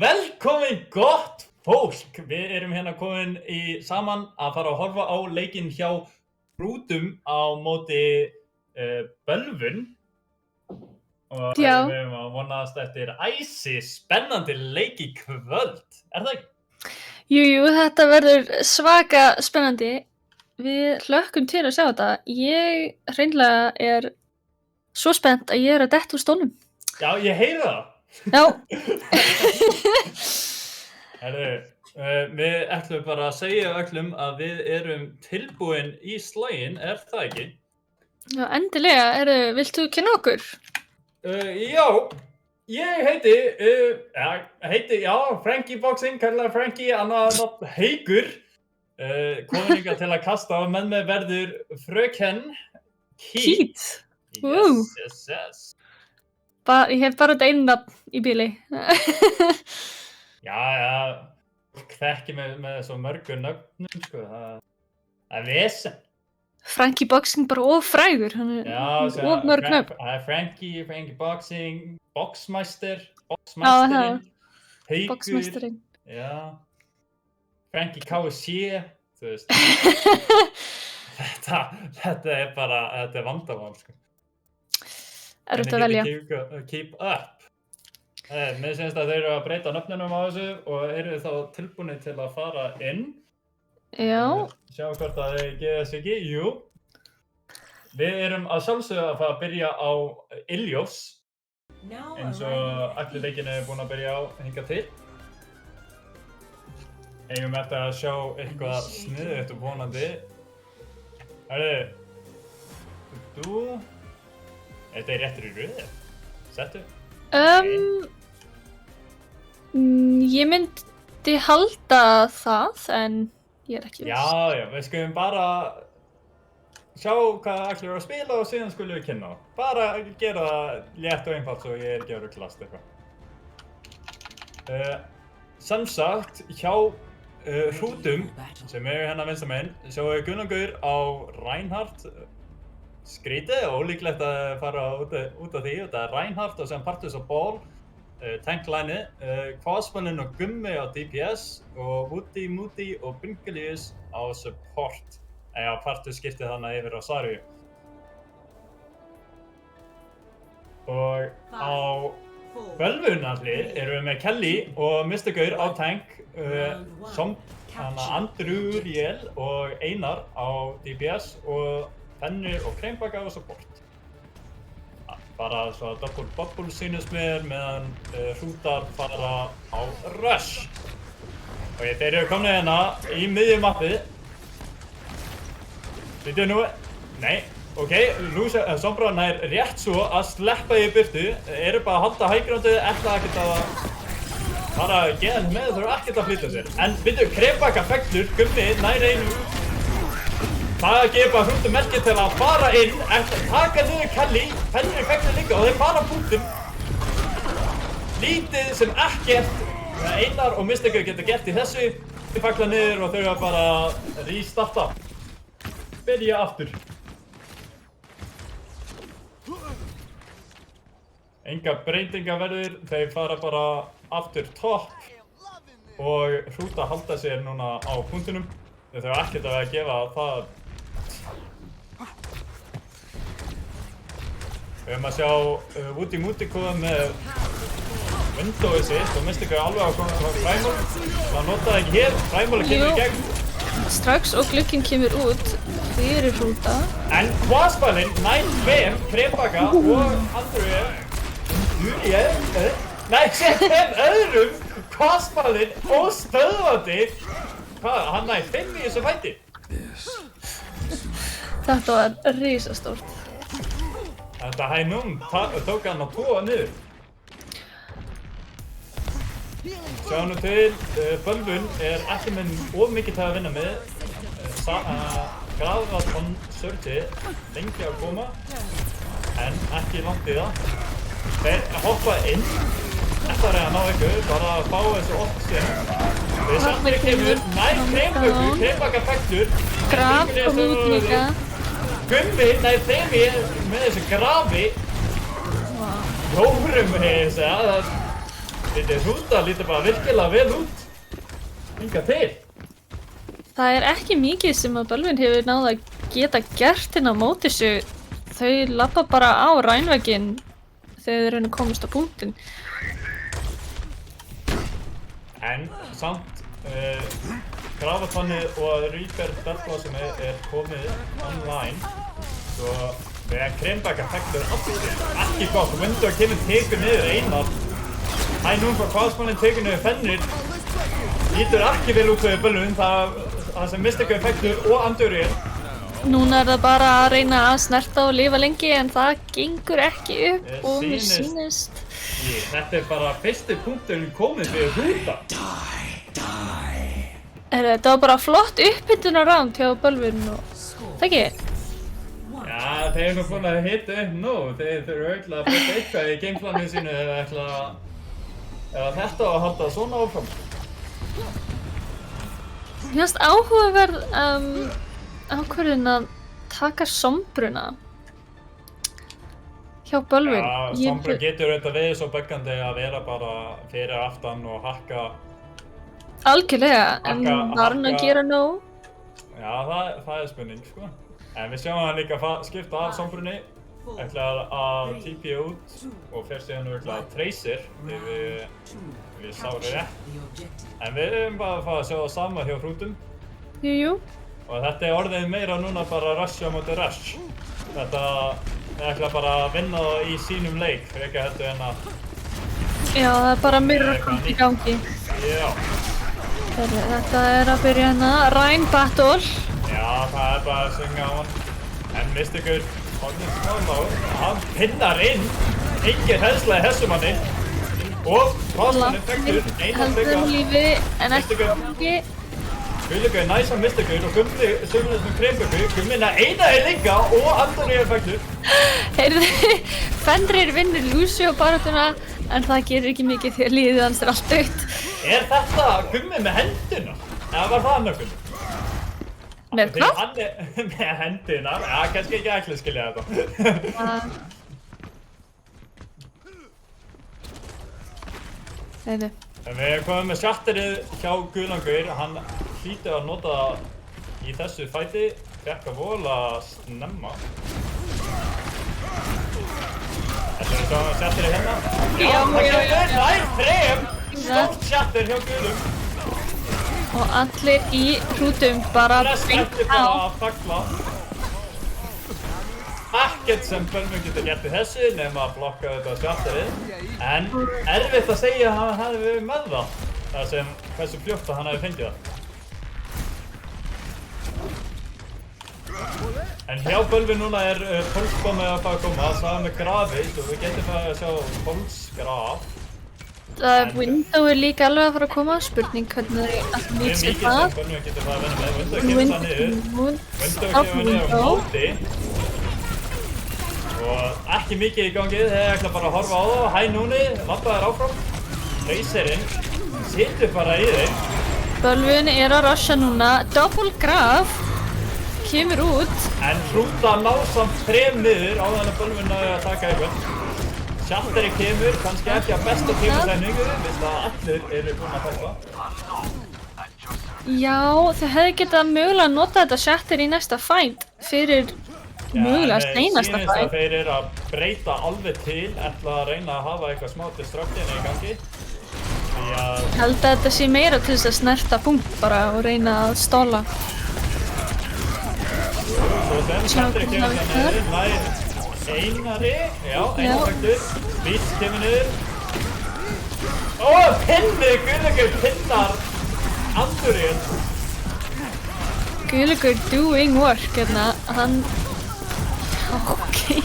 Velkomin gott fólk. Við erum hérna komin saman að fara að horfa á leikinn hjá Hrútum á móti Bölvun. Og við erum að vonast eftir spennandi leik í kvöld. Er það ekki? Jú, þetta verður svaka spennandi. Við hlökkum til að sjá þetta. Ég hreinlega er svo spennt að ég er að detta úr stólnum. Já, ég heyri það. Já. Við ætlum bara að segja öllum að við erum tilbúin í slaginn, er það ekki? Já, endilega. Vilt þú kynna okkur? Já, ég heiti Frankie Boxing, kallar Frankie, annað nafn Haukur. Komin hingað til að kasta og með mig verður fröken Keith. Yes. Ég hef bara þetta einu nafn í bíli. Já, þekki með svo mörgu nöfnum, sko, það er vesen. Frankie Boxing bara of frægur, hann er of mörg nöfn. Frankie Boxing, Boxmeisterinn, Boxmeisterinn. Já, Frankie KC, þú veist. Þetta er bara, þetta er vandamál, sko. Erfitt að velja. Keep up. Mér finnst að þeir eru að breyta nöfnunum á þessu og eru þá tilbúinir til að fara inn. Já. Sjá hvort að þeir gefa sig ekki. Jú. Við erum að sjálfsögðu að fara að byrja á Ilios. Eins og allir leikinn er búin að byrja á hingað til. Eigum eftir að sjá eitthvað sniðugt og vonandi. Þetta er réttur í röðu. Settu. Ég myndi halda það, en ég er ekki viss. Já, við skulum bara sjá hvað allir eru að spila og síðan skulum við kynna. Bara gera það létt og einfalt svo ég er ekki að ruglast eitthvað. Sem sagt, hjá Hrútum, sem eru hérna vinstra megin, sjáum við Gunnlaugur á Reinhardt. Skrítið og ólíklegt að fara út af því. Þetta er Reinhardt og sem Partus á Ball, tanklæni, Kvasmaninn og Gummi á DPS og Woody, Moody og Bingelius á support. Já, Partus skiptið þarna yfir á Sarju. Og á Bölvunarhlið erum við með Kelly og Mr. Gaur á tank, Andrew Riel og Einar á DPS og Fennir og Kreinbaka á support. Bara svo double bubble sýnist mér meðan Hrútar fara á rush. Og þeir eru komnir hérna í miðjum mappið. Býtu nú, nei, ok, Sombra nær rétt svo að sleppa í burtu. Eru bara að halda hæggrandið, ætla ekkert að fara að geða henni með, þurfa ekkert að flytja sér. En býtu, Kreinbaka fellur, Gummi nær einu. Það gefa Hrútum merkið til að fara inn, taka niður Kelly, Fennir fellur líka og þeir fara punktum. Lítið sem ekkert Einar og Mr. Gaur geta gert í þessu. Þeir falla niður og þau bara restarta. Byrja aftur. Enga breytingar verður, þeir fara bara aftur topp og Hrúta halda sér núna á punktunum. Þau þurfa ekkert að gefa það. Við höfum að sjá Woody Moody koma með windowið sitt og minnst ykkur alveg að koma frá Fræmól. Það notaði ekki hér, Fræmól kemur í gegn. Strax og glugginn kemur út fyrir Hrúta. En Kvasmaninn nær tveim, Kreinbaka og Andrew sem öðrum Kvasmaninn óstöðvandi. Hann nær 5 í þessu fæti. Þetta var risastórt. Þetta hænum tók hann að tóa niður. Sjáum nú til, Bölvun er ekki með of mikið til að vinna með. Graðvatn Surge lengi að koma, en ekki langt í það. Þeir hoppa inn. Þetta er að ná ykkur, bara að fá þessu 8 stíðan. Þeir samtir kemur, nær Kreinbaka fellur. Graf kom út líka. Gummi nær þeim með þessu grafi. Jórum, ég segja. Hrúta lítur bara virkilega vel út. Hingað til. Það er ekki mikið sem að Bölvin hefur náð að geta gert inn á móti þessu. Þau labba bara á rænvegginn þegar þau reyna að komast á punktinn. En samt, Gravatannið og Reaper Deathblossom er komið online. Svo þegar Krembaka fektur aftur ekki gott. Window kemur tekur niður Einar. Hæ núna hvaðsmanninn tekur niður Fenrir. Lítur ekki vel út fyrir Bölvin. Það sem Mystic Effectur og Andurinn. Núna er það bara að reyna að snerta og lifa lengi en það gengur ekki upp og mér sýnist. Þetta er bara fyrsti punkturinn komið fyrir Hrúta. Þetta var bara flott upphitunaránd hjá Bölvin og það ekki? Já, þeir eru nú búin að hita upp nú. Þeir þurfa auðvitað að breyta eitthvað í gameplaninu sínu eða þetta að halda svona áfram. Mér finnst áhugaverð ákvörðun að taka sombruna hjá Bölvin. Já, sombra getur auðvitað verið svo böggandi að vera bara fyrir aftan og hakka. Algjörlega, en var hann að gera nóg? Já, það er spurning, sko. En við sjáum hann líka skipta af sombrunni, ætlar að TP út og fer síðan að Tracer við sáum rétt. En við erum bara að fara að sjá það sama hjá Hrútum. Jú. Og þetta er orðið meira núna bara rush á móti rush. Þetta ætla bara að vinna það í sínum leik, frekar heldur en að... Já, það er bara mirror í gangi. Já. Þetta er að byrja hérna, Rhine Battle. Já, það er bara að synga á hann. En Mystikur, hann pinnar inn. Engin hræðsla í þessum manni. Og hvaðsmanninn fektur, Einar fekka. Heldur lífi, en ekki. Guðlaugur er næs á Mystikur og Gummi sömulegis með Kremböku. Gummina Einar er líka og Andri er fektur. Heyrðu, Fenrir vinnur Lucio baráttuna, en það gerir ekki mikið því að liðið hans er allt dautt. Er þetta Gummi með hendina? Eða var það annarkun? Með hvað? Með hendina? Já, kannski ekki ætla að skilja þetta. Heyrðu. En við erum komið með shatterið hjá Guðlangur. Hann hlýtur að nota það í þessu fæti. Fekk að vola snemma. Þetta er svo shatterið hérna. Já, nær þrem! Stórt shatter hjá Guðlum. Og allir í Hrútum bara beint á. Ekkert sem Bölvin getur gert í þessu nema að blokka þetta shatterið. En erfitt að segja að hann hefði verið með það. Það sem hversu fljótt að hann hefði fengið það. En hjá Bölvin núna er pólskomið að fara að koma. Það er með grafið og við getum farið að sjá pólsgraf. Window er líka alveg að fara að koma. Spurning hvernig það nýtt sér það. Mjög mikið sem Bölvin getur farið að vinna með. Window kemur það niður. Window kemur niður á móti. Og ekki mikið í gangi, þeir ætla bara að horfa á það. Hæ núni, labba þær áfram. Tracerinn situr bara í þeim. Bölvin er að rusha núna. Double graf kemur út. En Hrúta ná samt 3 niður á þannig að Bölvin náði að taka eitthvað. Shatterinn kemur, kannski ekki að besta tímasæningu, viðst að allir eru búin að toppa. Já, þau hefðu getað mögulega notað þetta shatter í næsta fight fyrir mögulega steinasta fight. Já, en þeir eru að breyta alveg til, ætla að reyna að hafa eitthvað smá destruction í gangi. Ég held að þetta sé meira til þess að snerta punkt bara og reyna að stóla. Svo sem Shatterinn kemur það niður, nær Einari, já, Einar fektur, Beats kemur niður. Ó, pinni, Guðlaugur pinnar Andurinn. Guðlaugur doing work, hérna, hann... Ok.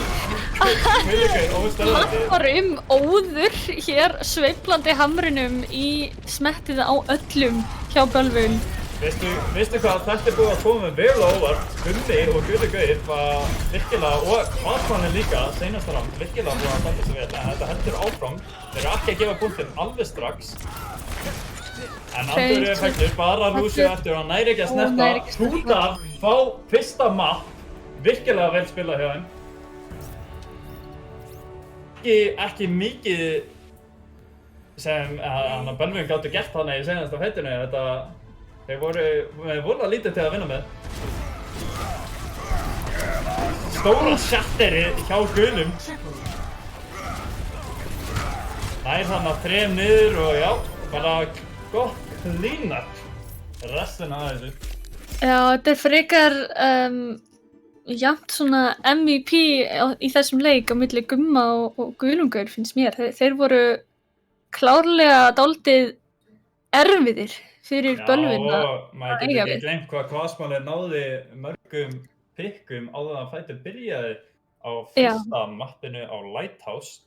Guðlaugur, óstöðandi. Hann var óður hér sveiflandi hamrinum í smettið á öllum hjá Bölvin. Veistu hvað, þetta er búið að koma með vel á óvart. Gummi og Guðlaugur var virkilega, og hvaðsmanninn líka, seinasta ránd, virkilega búið að standa sig vel. En þetta heldur áfram. Þeir eru ekki að gefa punktinn alveg strax. En Andurinn er fektur, bara Lucio eftir og hann næri ekki að snerta. Hrúta fá fyrsta mapp, virkilega vel spilað hjá þeim. Ekki mikið sem hann að Bölvin gátu gert þarna í seinasta fættinu. Þeir voru voðalega lítið til að vinna með. Stóra shatteri hjá gulum. Nær hann að 3 niður og já, bara gott clean-up restina af þessu. Já, þetta frekar jafnt svona MVP í þessum leik á milli Gumma og Gulungaur finnst mér. Þeir voru klárlega dálítið erfiðir fyrir Bölvin að Já, og maður getur ekki gleymt hvað Kvasmáli náði mörgum pikkum áður en fætið byrjaði á fyrsta mappinu á Lighthouse.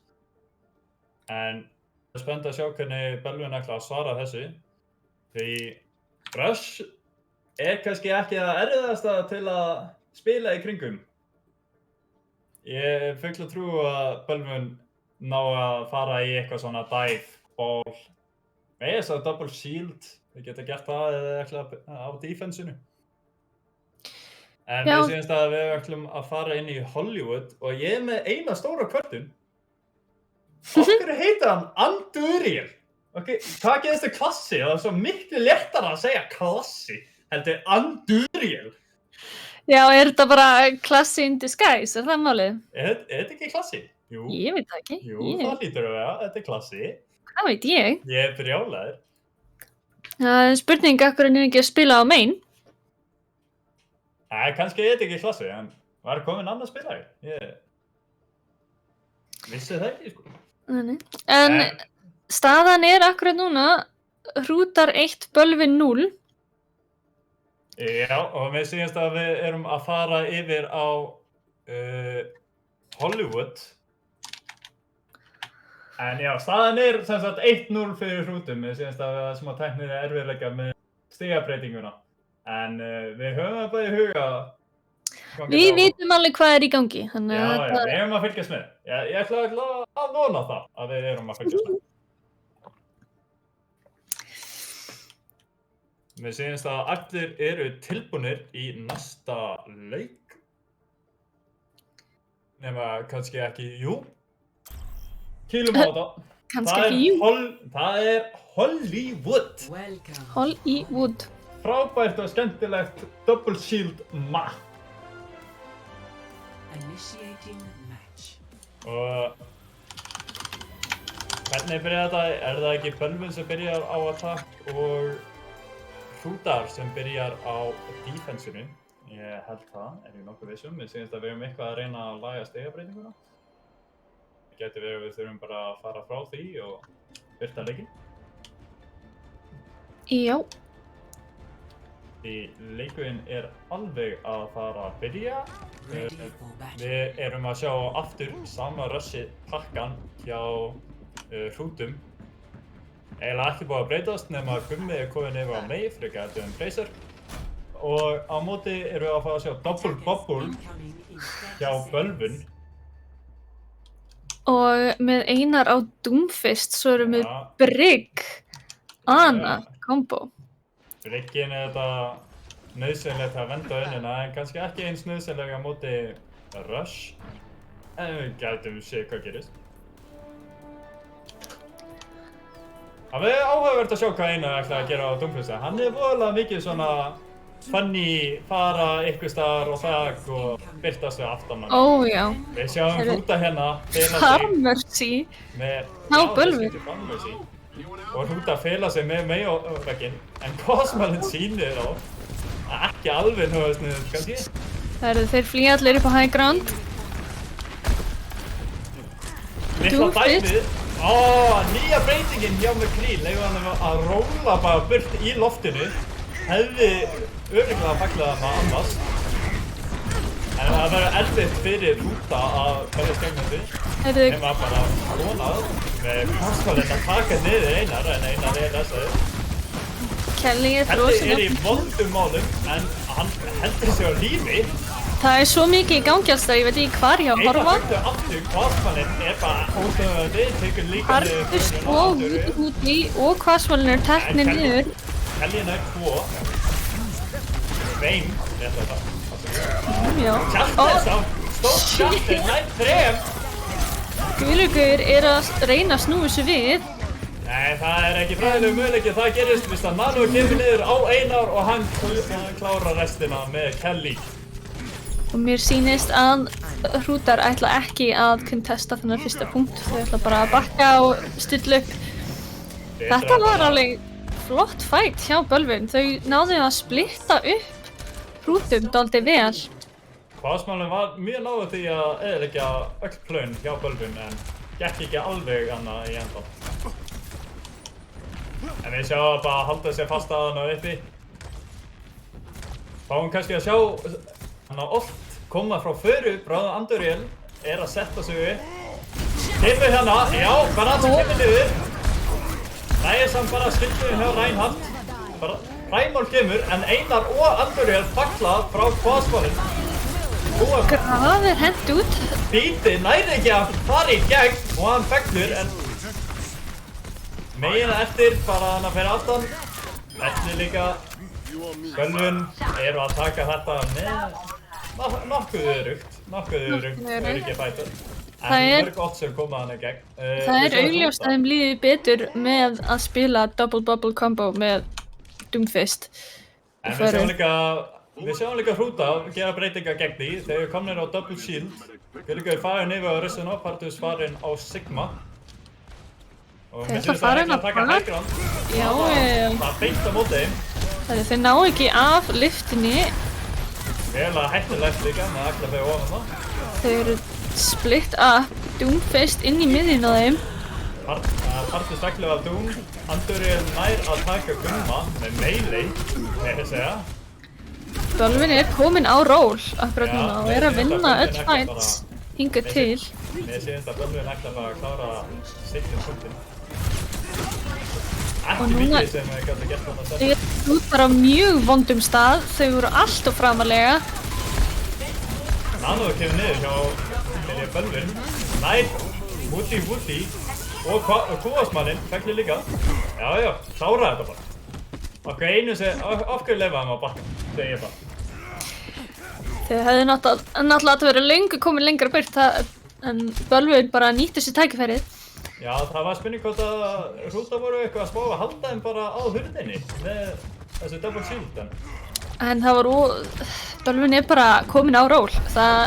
En það er spennt að sjá hvernig Bölvin ætla að svara þessu. Því Rush kannski ekki það erfiðasta til að spila í kringum. Ég er full að trú að Bölvin ná að fara í eitthvað svona dive, ball, þess að double shield. Við geta gert það eða eitthvað á defensinu. En við séumst að við ætlum að fara inn í Hollywood og ég er með eina stóra kvörtun. Af hverju heitir hann Anduriel? Okay, hvað gerðist þið klassi? Það er svo miklu léttara að segja klassi heldur Anduriel. Já, er þetta bara klassi in disguise? Er það málið? Er þetta ekki klassi? Jú. Ég veit það ekki. Jú, það lítur að vera. Þetta er klassi. Hvað veit ég? Ég er brjálaður. Það er spurning af hverju hann ekki að spila á main. Kannski er þetta ekki klassi, en var komin annar spilari. Ég vissi það ekki, sko. Nei. En staðan er akkurat núna Hrútar 1, Bölvin 0. Já, og við séumst að við erum að fara yfir á Hollywood. En já, staðan er sem sagt 1-0 fyrir Hrútum. Við séumst að það sem að tæknir erfiðleika með stigabreitinguna. En við höfum það bara í huga. Við vitum alveg hvað er í gangi. Já, við erum að fylgjast með. Ég ætla að vona það að við erum að fylgjast með. Við séumst að allir eru tilbúnir í næsta leik. Nema kannski ekki, jú. Kýlum á þetta. Kannski ekki, jú. Það er Hollywood. Hollywood. Frábært og skemmtilegt double shield map. Og hvernig byrjar þetta? Er það ekki Bölvin sem byrjar á attack og Hrútar sem byrjar á defensinu? Ég held það, ég nokkuð vissum. Við séumst að við erum eitthvað að reyna að laga stigabreitinguna. Það getur verið að við þurfum bara að fara frá því og birta leikinn. Já. Því leikurinn er alveg að fara að byrja. Við erum að sjá aftur sama rushið pakkan hjá Hrútum. Eiginlega ekki búið að breytast nema að Gummi er komin yfir á Mei frekar heldur en Bracer. Og á móti erum við að fara að sjá double bubble hjá Bölvin. Og með Einar á Doomfist, svo erum við Brigg, Ana, combo. Bryggin er þetta nauðsynlegt að venda unnina, en kannski ekki eins nauðsynlega á móti Rush. En við gætum séð hvað gerist. Það er áhugavert að sjá hvað Einar ætlaði að gera á Doomfist. Hann er voðalega mikið svona funny, fara ykkur staðar og þak og byrtast við aftan mann. Ó, já. Við sjáum Hrúta hérna. Farmercy. Ná, Bölvin. Og Hrúta fela sig með Mei á vegginn, en Kvasmálinn sýnir á ekki alveg nógu sniðugt, kannski. Þeir flýja allir upp á high ground. Litla dæmið. Nýja breytingin hjá McCree, leyfa hann að róla bara burt í loftinu. Hefði örugglega faglað hana annars. En það verður erfitt fyrir Hrúta að berjast gegn þessu. Nema bara vonað með Kvasmálinn að taka niður Einar, en Einar er þessaður. Kelly er frosin Kelly er í vondum málum, en hann heldur sig á lífi. Það er svo mikið í gangi alls það, ég veit ekki hvar ég á að horfa. Einar höfðu aftur, Kvasmálinn er bara óstöðandi, tekur líka niður. Harðust og úti og Kvasmálinn er teknir niður. Kelly nær 2. Vein, rétt þetta. Já. Kjartið sá, stórt kjartið, nær 3. Gulungaur er að reyna að snúa þessu við. Nei, það er ekki fræðilegu möguleiki, það gerist fyrst að Nano kemur niður á Einar og hann klárar restina með Kelly. Og mér sýnist að Hrútar ætla ekki að contesta þennan fyrsta punkt. Þau ætla bara að bakka og stilla upp. Þetta var alveg flott fight hjá Bölvin. Þau náðu að splitta upp Hrútum dálítið vel. Kvásmálinn var mjög náðu því að eyðileggja öll plön hjá Bölvin en gekk ekki alveg annað í endan. En við sjáum bara að halda sér fast að hann á uppi. Fáum kannski að sjá hann á oft koma frá föru, bráðum Anduriel er að setja sig upp. Kemur hérna, já, Baranza kemur niður. Nægir samt bara skilduð hjá Reinhardt. Ræmál kemur en Einar og Anduriel falla frá kvásmálinn. Grafir hent út. Bíti næri ekki að fara í gegn og hann fellur en megin eftir bara hann að fyrir aftan. Eftir líka Bölvin eru að taka þetta með nokkuð örugt öryggi fætur. En mörg odd sem koma hann í gegn. Það er augljóst að þeim líði betur með að spila double bubble combo með Doomfist. En við sjáum líka Hrúta gera breytingar gegn því. Þeir eru komnir á double shield. Gullugur farin yfir á Rissuna, Partus farin á Sigma. Og mér finnst það ekki að taka hæggrand. Já, það beint á móti þeim. Þeir ná ekki af liftinni. Vel að hættulegt líka með að ætla fyrir ofan það. Þau eru split up Doomfist inn í miðjun á þeim. Partus vekklega af Doom. Anduriel nær að taka Gumma með melee, með að segja. Bölvin er komin á ról akkurat núna og er að vinna öll fights hingað til. Mér sýnist að Bölvin ætla bara að klára seinni punktinn. Og Ekki núna mikið sem við gætum gert þarna að þau eru út bara á mjög vondum stað. Þau voru allt of framalega. Nano kemur niður hjá Bölvin. Nær, Woody og Kúasmanninn fekli líka. Já, klára þetta bara. Okkur einu sem, af hverju leifa hann á bakka, segi ég bara. Þau hefðu náttúrulega verið löngu komin lengra burt en Bölvin bara nýtti sér tækifærið. Já, það var spurning hvort að Hrúta voru eitthvað að spá að halda þeim bara á hurðinni með þessu double shield. En það var Bölvin er bara komin á ról. Það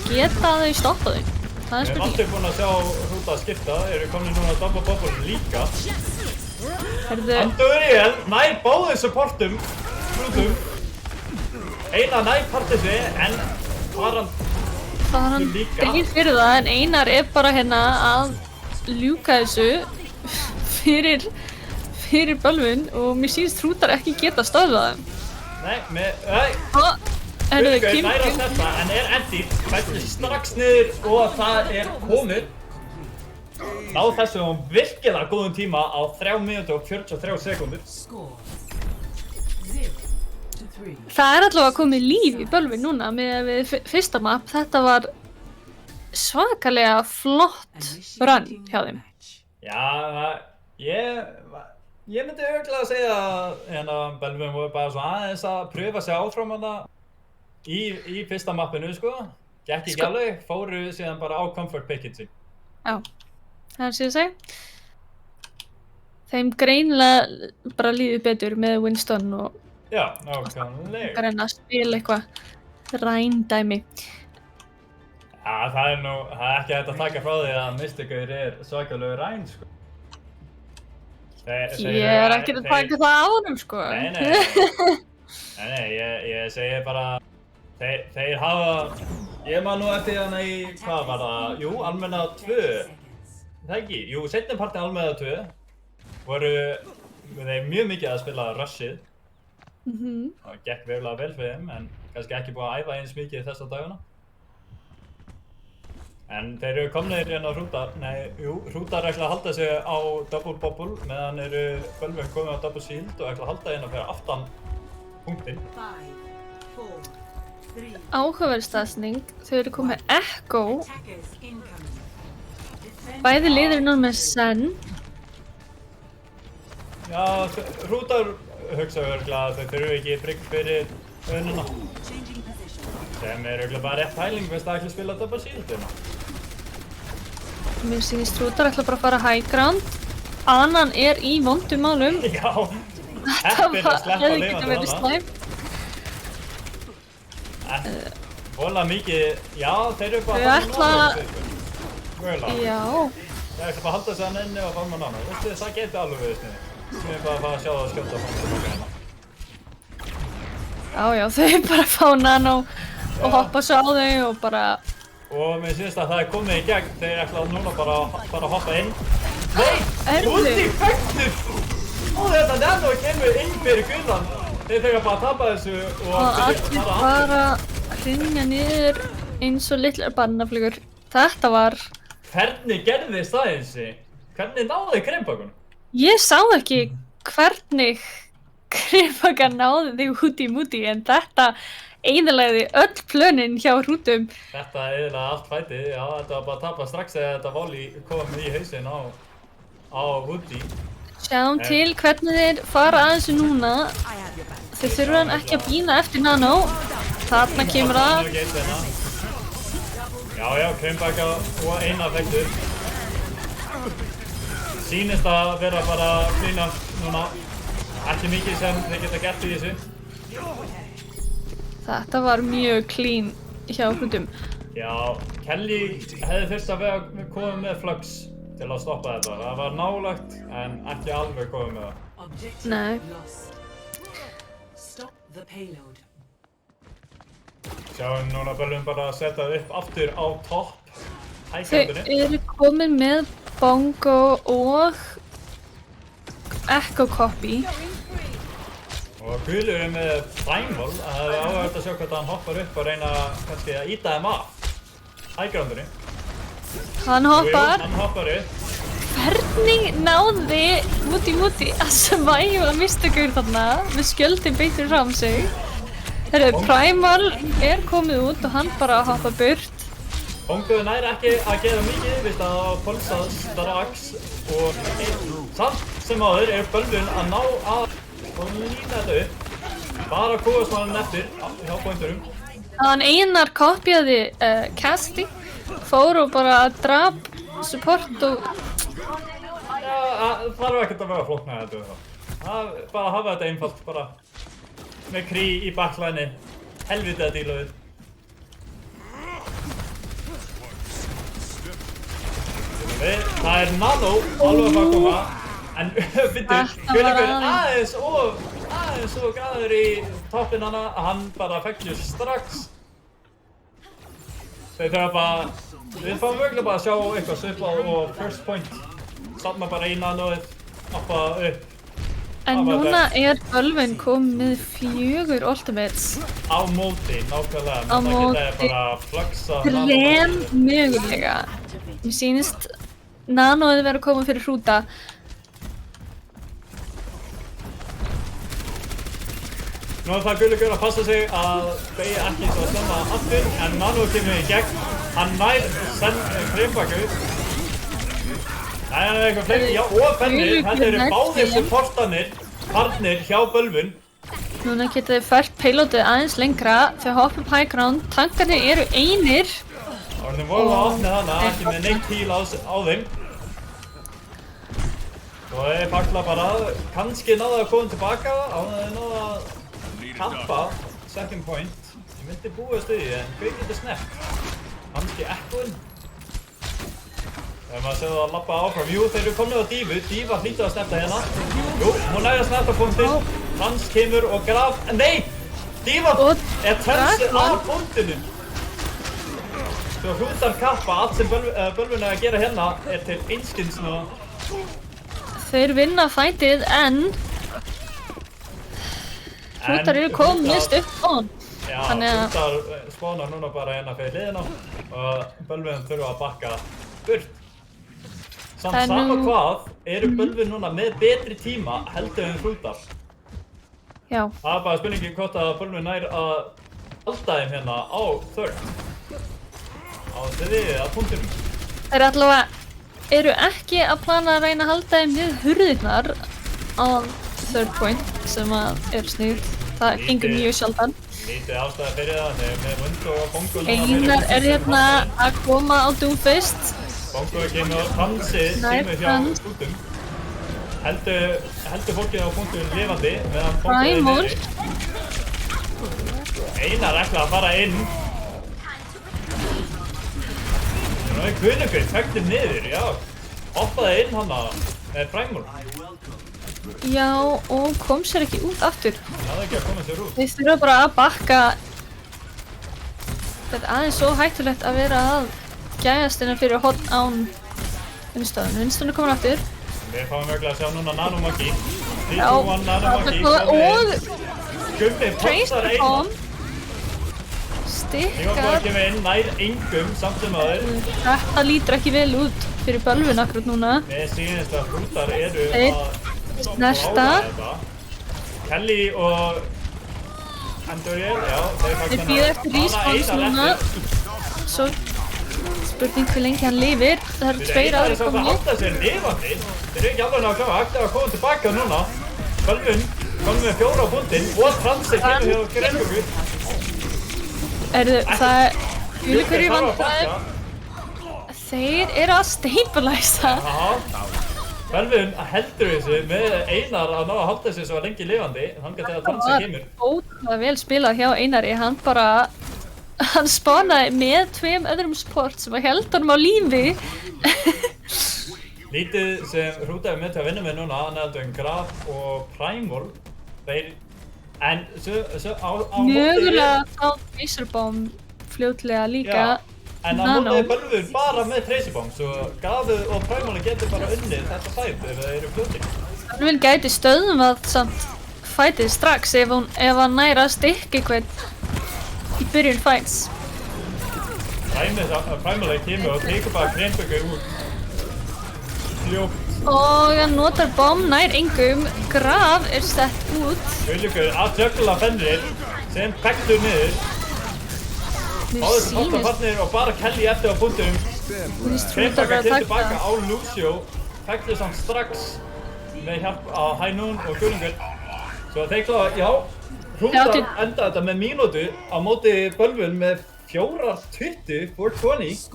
geta þau stoppað þau. Það er Við erum spurning. alltaf búin að sjá Hrúta að skipta, eru komin núna að double bubble líka. Anduriel nær báðum supportum, Hrútum. Einar nær Partisi en Baran líka. Degir fyrir það en Einar er bara hérna að ljúka þessu fyrir Bölvin og mér sýnist Hrútar ekki geta stöðvað þeim. Nei, Gullugur nær að sleppa en er endið, fættir strax niður og það er komið. Ná þessu á virkilega góðum tíma á 3 mínútur og 43 sekúndur. Það er allavega komið líf í Bölvin núna með fyrsta map. Þetta var svakalega flott run hjá þeim. Já, ég myndi örugglega að segja að Bölvin voru bara svo aðeins að pröfa sig áfram hana í fyrsta mappinu, sko. Gekk ekki alveg, fóru síðan bara á comfort pickið sín. Já, það er sér að segja. Þeim greinilega bara líður betur með Winston og Já, nákvæmlega. reyna að spila eitthvað rændæmi. Já, það er ekki hægt að taka frá því að Mysticaur er svakalegur ræn, sko. Ég er ekkert að taka það á honum, sko. Nei, ég segi bara, þeir hafa, ég man nú eftir hana í, hvað var það, jú, almenna 2, það ekki, jú, seinni partin almenna 2, voru þeir mjög mikið að spila rushið. Það gekk verulega vel fyrir þeim, en kannski ekki búið að æfa eins mikið þessa dagana. En þeir eru komnir hérna á Hrútar, Hrútar ætla að halda sig á double bubble meðan eru Bölvin komið á double shield og ætla að halda hérna fyrir aftan punktinn. Áhugaverð staðsning, þau eru komið Echo. Bæði liður núna með Sen. Já, Hrútar hugsa örugglega að þau þurfu ekki brygg fyrir önuna. Sem er örugglega bara rétt pæling fyrst að ætla að spila double shieldina. Mér sýnist Hrútar ætla bara að fara high ground. Anan er í vondum málum. Já, Það heppinn að sleppa hefði lifandi getað verið þarna. slæm. Vola mikið, já, þeir eru bara Þau ætla- Mögulega. Já. Ég ætla bara að halda þessu hann inni og fara með Nano. Veistu, það geti alveg við þessu. Við erum bara að fara að sjá það skjóta og fara tilbaka hérna. Já, þau bara fá Nano og hoppa svo á þau og bara... Og mér syns að það er komið í gegn. Þeir ætla núna bara að hoppa inn. Nei! Erðu? Út í fættu! Og þetta Nano kemur inn fyrir gullan. Þeir þurfa bara að tapa þessu og Og allir fara aftur. bara hrynja niður eins og litlar bannaflugur. Þetta var... Hvernig gerðist það einsi? Hvernig náði krimpakun? Ég sá ekki hvernig Krimbaka náði þig út í múti en þetta eyðilagði öll plönin hjá hrútum. Þetta er eiginlega allt fætið, já, þetta var bara að tapa strax eða þetta volley kom í hausinn á Woody. Sjáum til hvernig þeir fara að þessu núna. Þeir þurfa hann ekki að bína eftir Nano. Þarna kemur það. Já, Krimbaka og eina effektur. Sýnist að vera bara klína núna. Ekki mikið sem þeir geta gert í þessu. Þetta var mjög clean hjá hrútum. Já, Kelly hefði þurft að vera komið með flux til að stoppa þetta. Það var nálægt en ekki alveg komið með það. Nei. Sjáum núna Bölvin bara að setja upp aftur á topp Þau hægkjöndunni. eru komin með Bongo og Echo Copy. Og Gulur er með Primal, það er áhugavert að sjá hvernig hann hoppar upp og reyna kannski að ýta þeim af hægkjöndunni. Hann hoppar. Hann hoppar upp. Hvernig náði Múti að svæfa mistökur þarna með skjöldin beittur fram sig? Herru, Primal er komið út og hann bara hoppa burt. Bongo næri ekki að gera mikið, vilt að það pulsað strax og samt sem áður er Bölvin að ná að lína þetta upp. Bara kúasmanninn eftir hjá pointurum. Hann einar kopjaði Casti, fór og bara drap support og... Já, það þarf ekkert að vera flóknar þetta við það. Það er bara að hafa þetta einfalt, bara með Kree í backline'i. Helviti að díla við. Það er Nano alveg að fara að koma, en byrju, Guðleikur aðeins og græður í toppinn hana, hann bara fekk strax. Þeir þurfa bara, við fáum mögulega bara að sjá eitthvað svipað og first point. Satna bara í Nanoið, hoppa upp. En núna er Bölvin komið með 4 ultimates. Á móti, nákvæmlega. Á móti. Það geta bara að fluxa Þrem mögulega. Mér sýnist Nanoið vera að koma fyrir hrúta. Nú er það Guðleikur að passa sig að beigja ekki svo að stemma aftur, en Nano kemur í gegn. Hann nær Krimbaku. Nei, hann er eitthvað fleiri, já, og Fennir. Þetta eru báðir supportanir, farnir hjá Bölvin. Núna geta þið fært payloadið aðeins lengra. Þau hoppa upp high ground. Tankarnir eru einir. Og þeim voru að opna hana, ekki með neitt heal á þeim. Og þeir pakla bara, kannski náðu að koma tilbaka, þeir náðu að kappa second point. Ég myndi búast við því, en hver getur snert? Kannski Ekkoinn? Þegar maður séð að labba áfram, jú, þeir eru komnið á Dífu, Dífa hlýtur að snerta hérna. Jú, hún næri að snerta punktinn, Frans kemur og graf, nei! Dífa er tensið af punktinu! Svo hrútar kappa, allt sem Bölvin er að gera hérna er til einskins nú. Þeir vinna fætið en hrútar eru komist upp on. Já, hrútar spánar núna bara hérna fyrir hliðina og Bölvin þurfa að bakka burt. Samt sama hvað eru Bölvin núna með betri tíma heldur en hrútar. Já. Það er bara spurningi hvort að Bölvin nær að halda þeim hérna á third. Á þriðið að punktunum. Þeir allavega eru ekki að plana að reyna að halda þeim við hurðirnar á third point sem er sniðt. Það gengur mjög sjaldan. Lítið ástæði fyrir það, þeir eru með Mundo og Bongo núna. Einar er hérna að koma á Doomfist. Bongo kemur á Fransi, kemur hjá skútum. heldur fólkið á punktum lifandi meðan bókaði Primal. niðri. Einar ætla að fara inn. Nú er Guðlaugur fæktir niður, já. Hoppaði inn hana með Primal. Já, og kom sér ekki út aftur. Það er ekki að koma sér út. Þeir þurfa bara að bakka. Þetta er aðeins svo hættulegt að vera að gæjast innan fyrir horn án Winston. Winston er komin aftur. Við fáum mögulega að sjá núna Nanomaki. 3, Já, 2, 1, Nanomaki. og Gummi Tracer poppar kom. Einar. Stikkar. Nanomaki með inn nær engum samt sem aður. Þetta lítur ekki vel út fyrir bölvun akkurat núna. Mér sýnist að hrútar eru Þeir að snerta. klára þetta. Kelly og Andoriel, já, Þeir bíða eftir respawn núna. Svo spurning hver lengi hann lifir. Það eru tveir aðrir aðrir sem að komnir. halda sér lifandi. Þeir eru ekki alveg að klára, ætti að koma tilbaka núna. Bölvun komið með 4 á búndinn og Transi kemur hjá Grenbjörgu. Það er Guðlaugur í vandræðum. Þeir eru að stabilisa. Bölvun heldur þessu með Einar að ná að halda þessu svo lengi lifandi. Þangað til að Transi kemur. Ótrúlega vel spilað hjá Einari. Hann spánaði með 2 öðrum sport sem að held honum á lífi. Lítið sem hrútar er með til að vinna með núna, hann er Graf og Primal. En á Mögulega þá Tracer Bomb fljótlega líka. En á móti Bölvun bara með Tracer Bomb, svo Grafið og Primal getur bara unnið þetta fætt ef það eru fljótir. Bölvun gæti stöðvað samt fætið strax ef hann næri að stikka eitthvað í byrjun fæts. Primal kemur og tekur bara Grenbjörgu úr fljótt. Og hann notar bomb nær engum. Graf er sett út. Guðlaugur að jökla fennir sem fæktur niður. Mér Báður sem sýnist farnir og bara Kelly eftir á punktum. Hrútar Grenbjörga að kemur tilbaka taka. á Lucio. Fæktur samt strax með hjálp á Hænún og Guðlaugur. Svo þeir klára, já, hrútar enda þetta með mínútu á móti Bölvun með 4:20 for 20.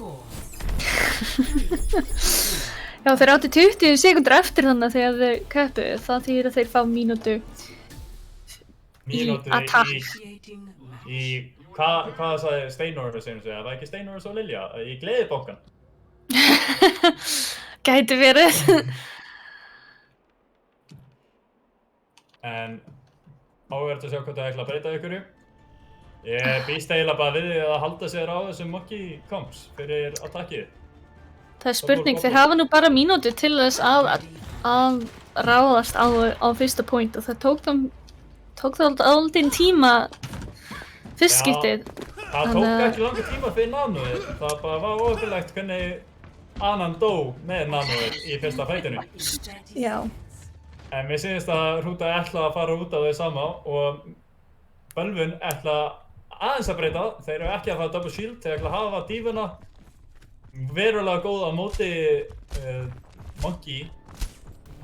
Já, þeir áttu 20 sekúndur eftir þannig þegar þeir köppu. Það þýðir að þeir fá mínútu attack. Hvað sagði Steinor sem segja? Það var ekki Steinor og Lilja í Gleðibankan. Gæti verið. En áverðt að sjá hvað það ætla að breyta ykkur. Ég býst eiginlega bara við að halda sér á þessum Monkey Combs fyrir attackið. Það er spurning, þeir hafa nú bara mínútu til þess að ráðast á fyrsta point og það tók það aldrei tíma fyrst skiptið. Það tók ekki langa tíma fyrir Nanuð. Það bara var óöfilegt hvernig Anan dó með Nanuð í fyrsta fætinu. Já. En mér sýnist að hrúta ætla að fara út af þau sama og Bölvun ætla aðeins að breyta. Þeir eru ekki að fara double shield, þeir ætla að hafa dífuna verulega góð á móti Monkey.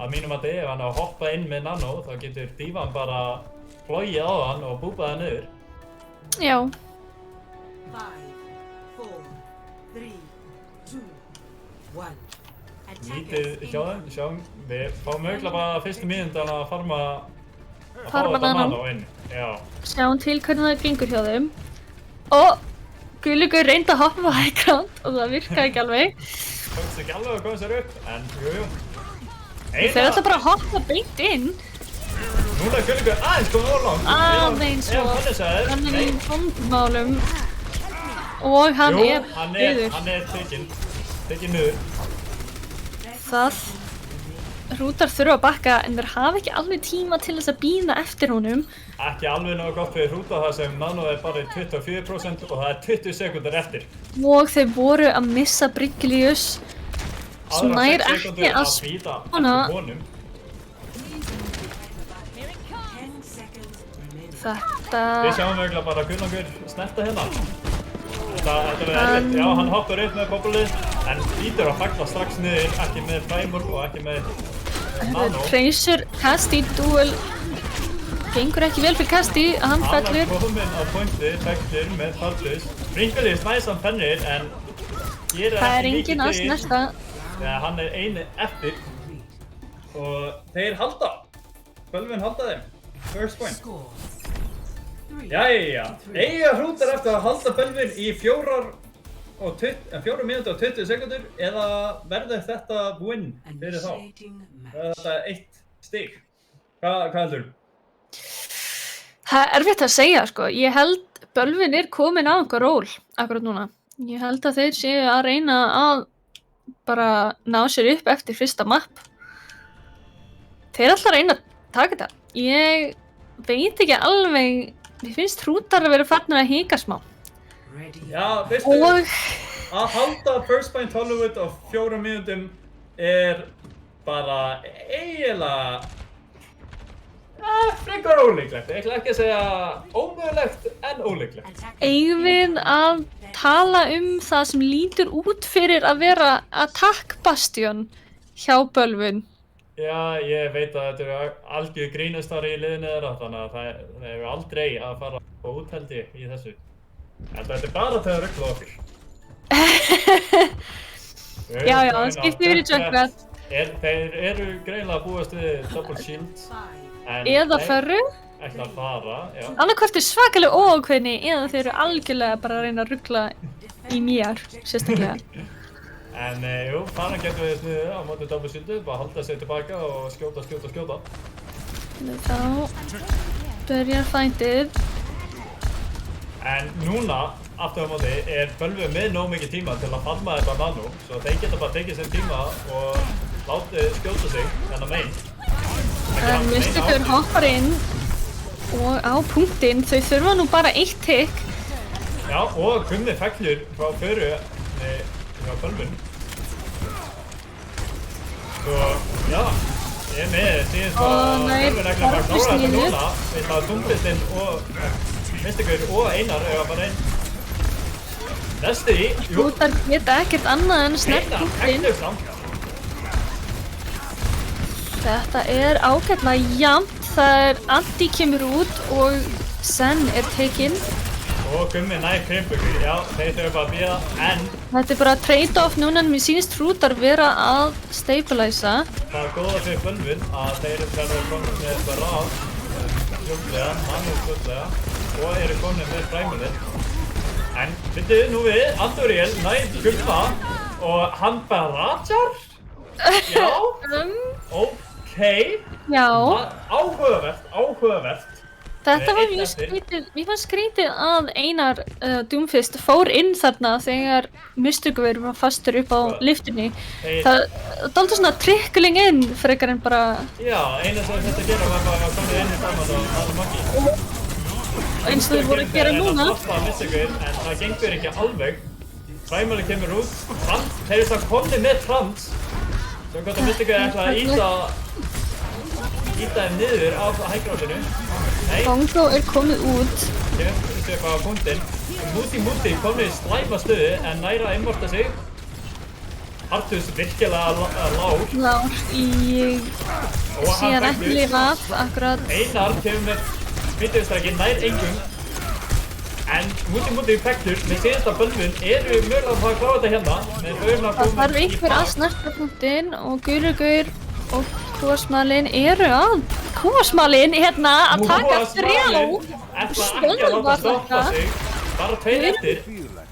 Að mínum að ef hann á að hoppa inn með Nano þá getur dífan bara flogið á hann og búpað hann niður. Já. 5, 4, 3, 2, 1. Lítið hjá þeim, sjáum, við fáum mögulega bara fyrstu mínútan að farma Farma Nano inn. Já. Sjáum til hvernig það gengur hjá þeim. Og Guðlaugur reyndi að hoppa á high ground og það virkaði ekki alveg. Tókst ekki alveg að koma sér upp, en jú. Þeir ætla bara að hoppa beint inn. Núna er Guðlaugur aðeins komið orðlangt. Aðeins svo. Hann er í vondmálum. Og hann er niður. Hann er tekinn niður. Það hrútar þurfa að bakka en þeir hafa ekki alveg tíma til þess að bíða eftir honum. Ekki alveg nógu gott fyrir hrúta þar sem Nano er bara í 24% og það er 20 sekúndur eftir. Og þeir voru að missa Bryggilius sem nær ekki að spána. Þetta... Við sjáum mögulega bara Guðlaugur snerta hérna. Þetta verður erfitt. Já, hann hoppar upp með populið en lítur að fagla strax niður, ekki með Primal og ekki með Nano. Tracer, Casti, duel. Gengur ekki vel fyrir Casti að hann fellur. Hann er kominn á pointi, fektur með Faltus. Bringalist næsan fennir en gerir það er ekki enginn að mikið til. snerta. Hann er eini eftir og þeir halda. Bölvin halda þeim. First point. Score. 3 Jæja, eiga hrútar eftir að halda Bölvin í 4 mínútur og 20 sekundur eða verður þetta win fyrir þá? initiating match. Verður þetta 1 stig? Hvað heldur? Það er erfitt að segja, sko. Ég held Bölvin er komin á einhver ról akkurat núna. Ég held að þeir séu að reyna að bara ná sér upp eftir fyrsta mapp. Þeir ætla að reyna að taka þetta. Ég veit ekki alveg, mér finnst hrútar að vera farnir að hika smá. Ready. Já, veistu, Og að halda First Point Hollywood á 4 mínútum er bara eiginlega frekar ólíklegt. Ég ætla ekki að segja ómögulegt en ólíklegt. eigum við að tala það sem lítur út fyrir að vera attack bastion hjá Bölvin. Já, ég veit að þetta eru algjör grínustari í liðinu þeirra, þannig að það eru aldrei að fara á úthaldi í þessu. En þetta er bara þegar ruggla okkur. Já, það skiptir yfir í Junkrat. Þeir eru greinilega að búast við double shield. 5 En Eða þeir Ferru. ætla að fara, já. Annarkvort er svakalega óákveðni eða þeir eru algjörlega bara að reyna að ruggla í mér, sérstaklega. En jú, faran getur við sniðið á móti double shieldu, bara halda sig tilbaka og skjóta. Þá byrjar fændið. En núna, aftur á móti, er Bölvin með nóg mikið tíma til að farma þetta nano, svo þeir geta bara tekið sér tíma og látið skjóta sig þennan megin. Mystikur hoppar inn og á punktinn, þau þurfa nú bara 1 tick. Já, og Gummi fellur frá Föru frá Bölvin. Svo, já, ég er með, síðan svo Og nei, Bölvin ekki bara klára þetta Barbusnínu. núna. Við það Dumbistinn og Mystikur og Einar eiga bara einn. Næstu í, jú, Hrútar geta ekkert annað en snert Einar, punktinn. ekki fram. Þetta er ágætlega jafnt. Það er Antti kemur út og Sen er tekinn. Og Gummi nær Krimbuggi, já, þeir þurfa bara að bíða, en Þetta er bara trade-off núna en mér sýnist hrútar vera að stabilisa. það er góða fyrir Bölvin að þeir verður komin með bara fljótlega, mannur fljótlega og eru komin með fræmilið. En byrju nú við, Andoriel nær Gumma og hann bara rajar? Já, ok, Já, áhugavert. þetta var Einn mjög eftir. skrítið. Mér fannst skrítið að Einar Doomfist fór inn þarna þegar Mystikur var fastur upp á lyftunni. Þeir- Það er dálítið svona trickling inn frekar en bara Já, eina sem þetta gera var bara að koma inn í saman og það er maggi. eins og þeir voru að gera núna. En það gengur ekki alveg. Fræmali kemur út, þeir eru það komni með trans. Svo gott að Mystikur ætla að íta þeim niður á hægrásinu. Nei, Bongo er komið út. kemur upp á punktinn. Múti komni í slæma stöðu en næra að einvorta sig. Artus virkilega lág Lár í og síðan hann ekki lifa af akkurat. Einar kemur með smittuðstræki nær engum. En Múti fektur með síðasta Bölvin eru mögulega að fara að klára þetta hérna. Það þarf einhver að snerta punktinn og Guðragaur og Kúasmalinn eru að Kúasmalinn hérna að taka þrjá. Ætla ekki að láta stoppa sig. Bara 2 eftir.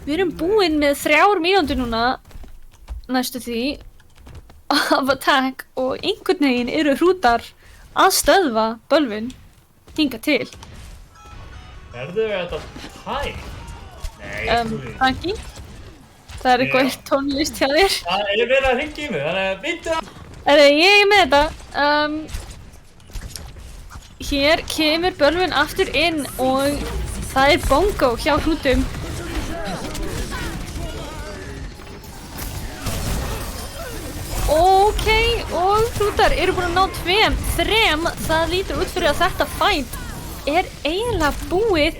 Við erum búin með 3 mínútur núna næstu því af attack og einhvern veginn eru hrútar að stöðva Bölvin hinga til. Verður þetta tæk? Nei, þú veist. Franki, það er eitthvað Já. tónlist hjá þér. Það er verið að hringja í mig, þannig að býttu að... Ég er með þetta. Hér kemur Bölvin aftur inn og það er Bongo hjá hrútum. Ok, og hrútar eru búin að ná 2, 3. Það lítur út fyrir að þetta fight er eiginlega búið.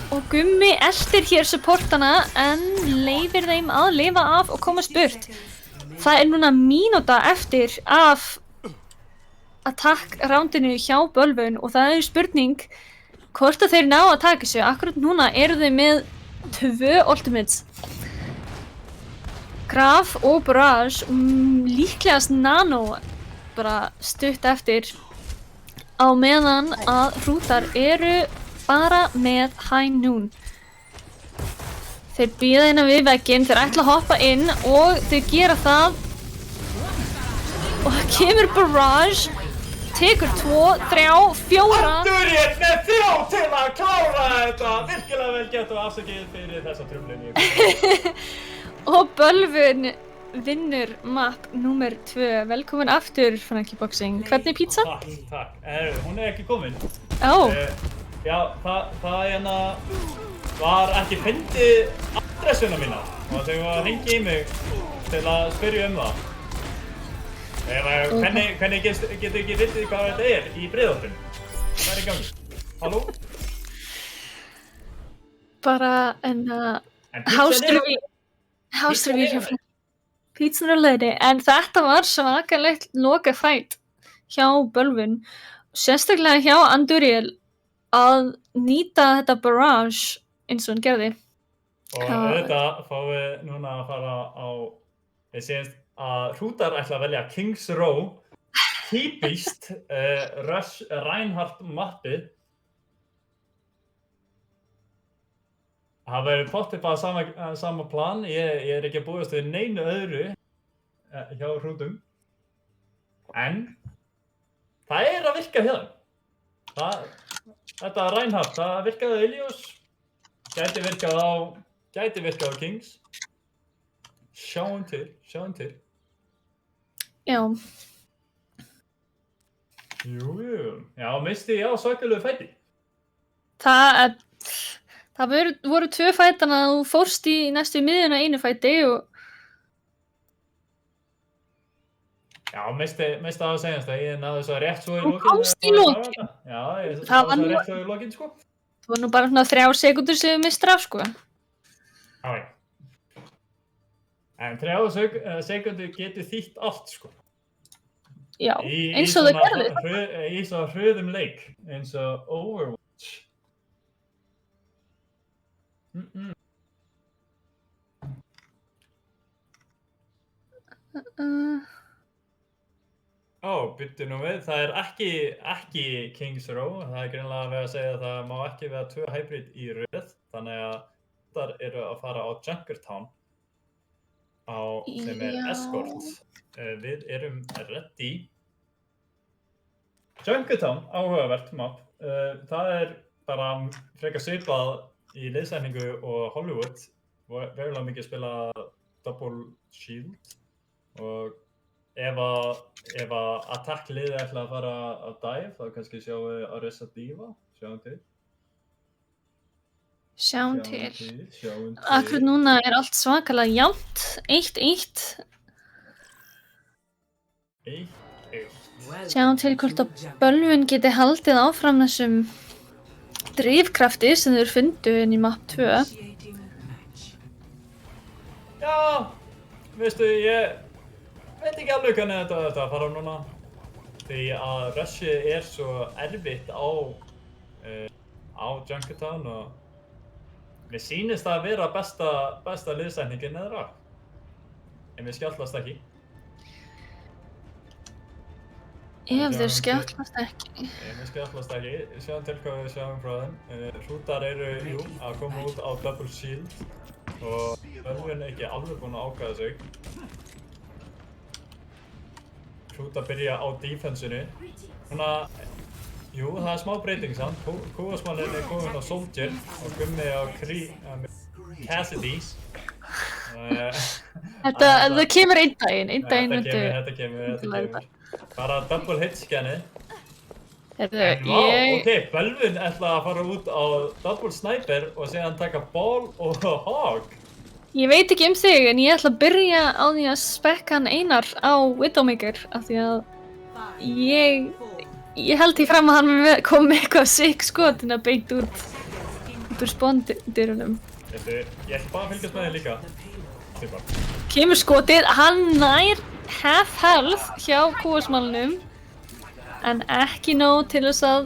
Og Gummi eltir hér supportana en leyfir þeim að lifa af og komast burt. Það er núna mínúta eftir af attack roundinu hjá Bölvin og það er spurning hvort að þeir ná að taka þessu. Akkurat núna eru þau með 2 ultimates. Graf og Barrage, líklegast Nano bara stutt eftir á meðan að hrútar eru bara með High Noon. Þeir bíða innan við vegginn, þeir ætla að hoppa inn og þeir gera það og það kemur Barrage, tekur 2, 3, 4 Anduriel með 3 til að klára þetta! Virkilega vel gert og afsakið fyrir þessa truflun. og Bölvun vinnur map númer 2. Velkomin aftur, Frankie Boxing. Hvernig er pizza? Takk. Hún er ekki komin. Ó, Já, það hérna var ekki fyndið adressuna mína og þau var að hringja í mig til að spyrja það. Hvernig getur ekki vitið hvað þetta er í Breiðholtinu? Hvað er í gangi? Halló? bara háströfi hjá Frankie. Pítsan er á leiðinni, en þetta var svakalegt lokafæt hjá Bölvun, sérstaklega hjá Anduriel að nýta þetta Barrage eins og hann gerði. Og auðvitað fáum við núna að fara á, við séumst að hrútar ætla að velja Kings Row, típist Reinhardt mappið. Það verður pottið bara sama plan, ég er ekki að búast við neinu öðru hjá hrútum. En það er að virka hjá þeim. Þetta Reinhardt, það virkaði á Ilios, gæti virkað á Kings. Sjáum til. Já, Jú, já, misti ég á svakalegu fæti. það voru 2 fætana að þú fórst í næstu miðjuna einu fæti og Já, misti að segjast að ég náði þess að rétt svo í Þú lokin. komst í lokin. Já, ég Það náði var þess að nú- rétt svo í lokin, sko. það var nú bara svona 3 sekúndur sem við mistur af, sko. Já. En 3 sekundur getur þýtt allt, sko. Já, Í eins og það gerði. Í svona hröðum leik, eins og Overwatch. Byttu nú við, það er ekki Kings Row, það er greinilega við að segja að það má ekki vera 2 hybrid í röð, þannig að þar eru að fara á Junkertown sem er Já. escort. Við erum ready. Junkertown, áhugavert map. Það er bara frekar svipað í liðsetningu og Hollywood. Verulega mikið spila Double Shield og ef að attack liðið ætla að fara að dive, þá kannski sjáum við Arisa Diva, sjáum til. Sjáum til. Akkurat núna er allt svakalega jafnt, 1-1. Sjáum til hvort að Bölvun geti haldið áfram þessum drifkrafti sem þeir fundu inn í map 2. Já, veistu, ég veit ekki alveg hvernig þetta fara núna. Því að rushið er svo erfitt á Junkertown og mér sýnist það að vera besta liðsætningin eða en við skjáttlast ekki. Ef þeir skjáttlast ekki. Við skjáttlast ekki, sjáum til hvað við sjáum frá þeim. Hrútar eru, að koma út á Double Shield og Bölvun er ekki alveg búin að ákvæða sig. Hrútar byrja á defensinu. Jú, það er smá breyting samt. Kúasmanninn er komin á Soldier og Gummi á Cassidy. Þetta kemur einn daginn. Þetta kemur. Bara double hit scanið. Ég... Ok, Bölvun ætla að fara út á double sniper og síðan taka ball og hog. Ég veit ekki þig, en ég ætla að byrja á því að spekka hann Einar á Widowmaker, af því að ég held því fram að hann kom með eitthvað sick skotin að beint út úr spondyrunum. Ég ætla bara að fylgjast með þig líka. Kemur skotið, hann nær half health hjá kúasmannum, en ekki nóg til þess að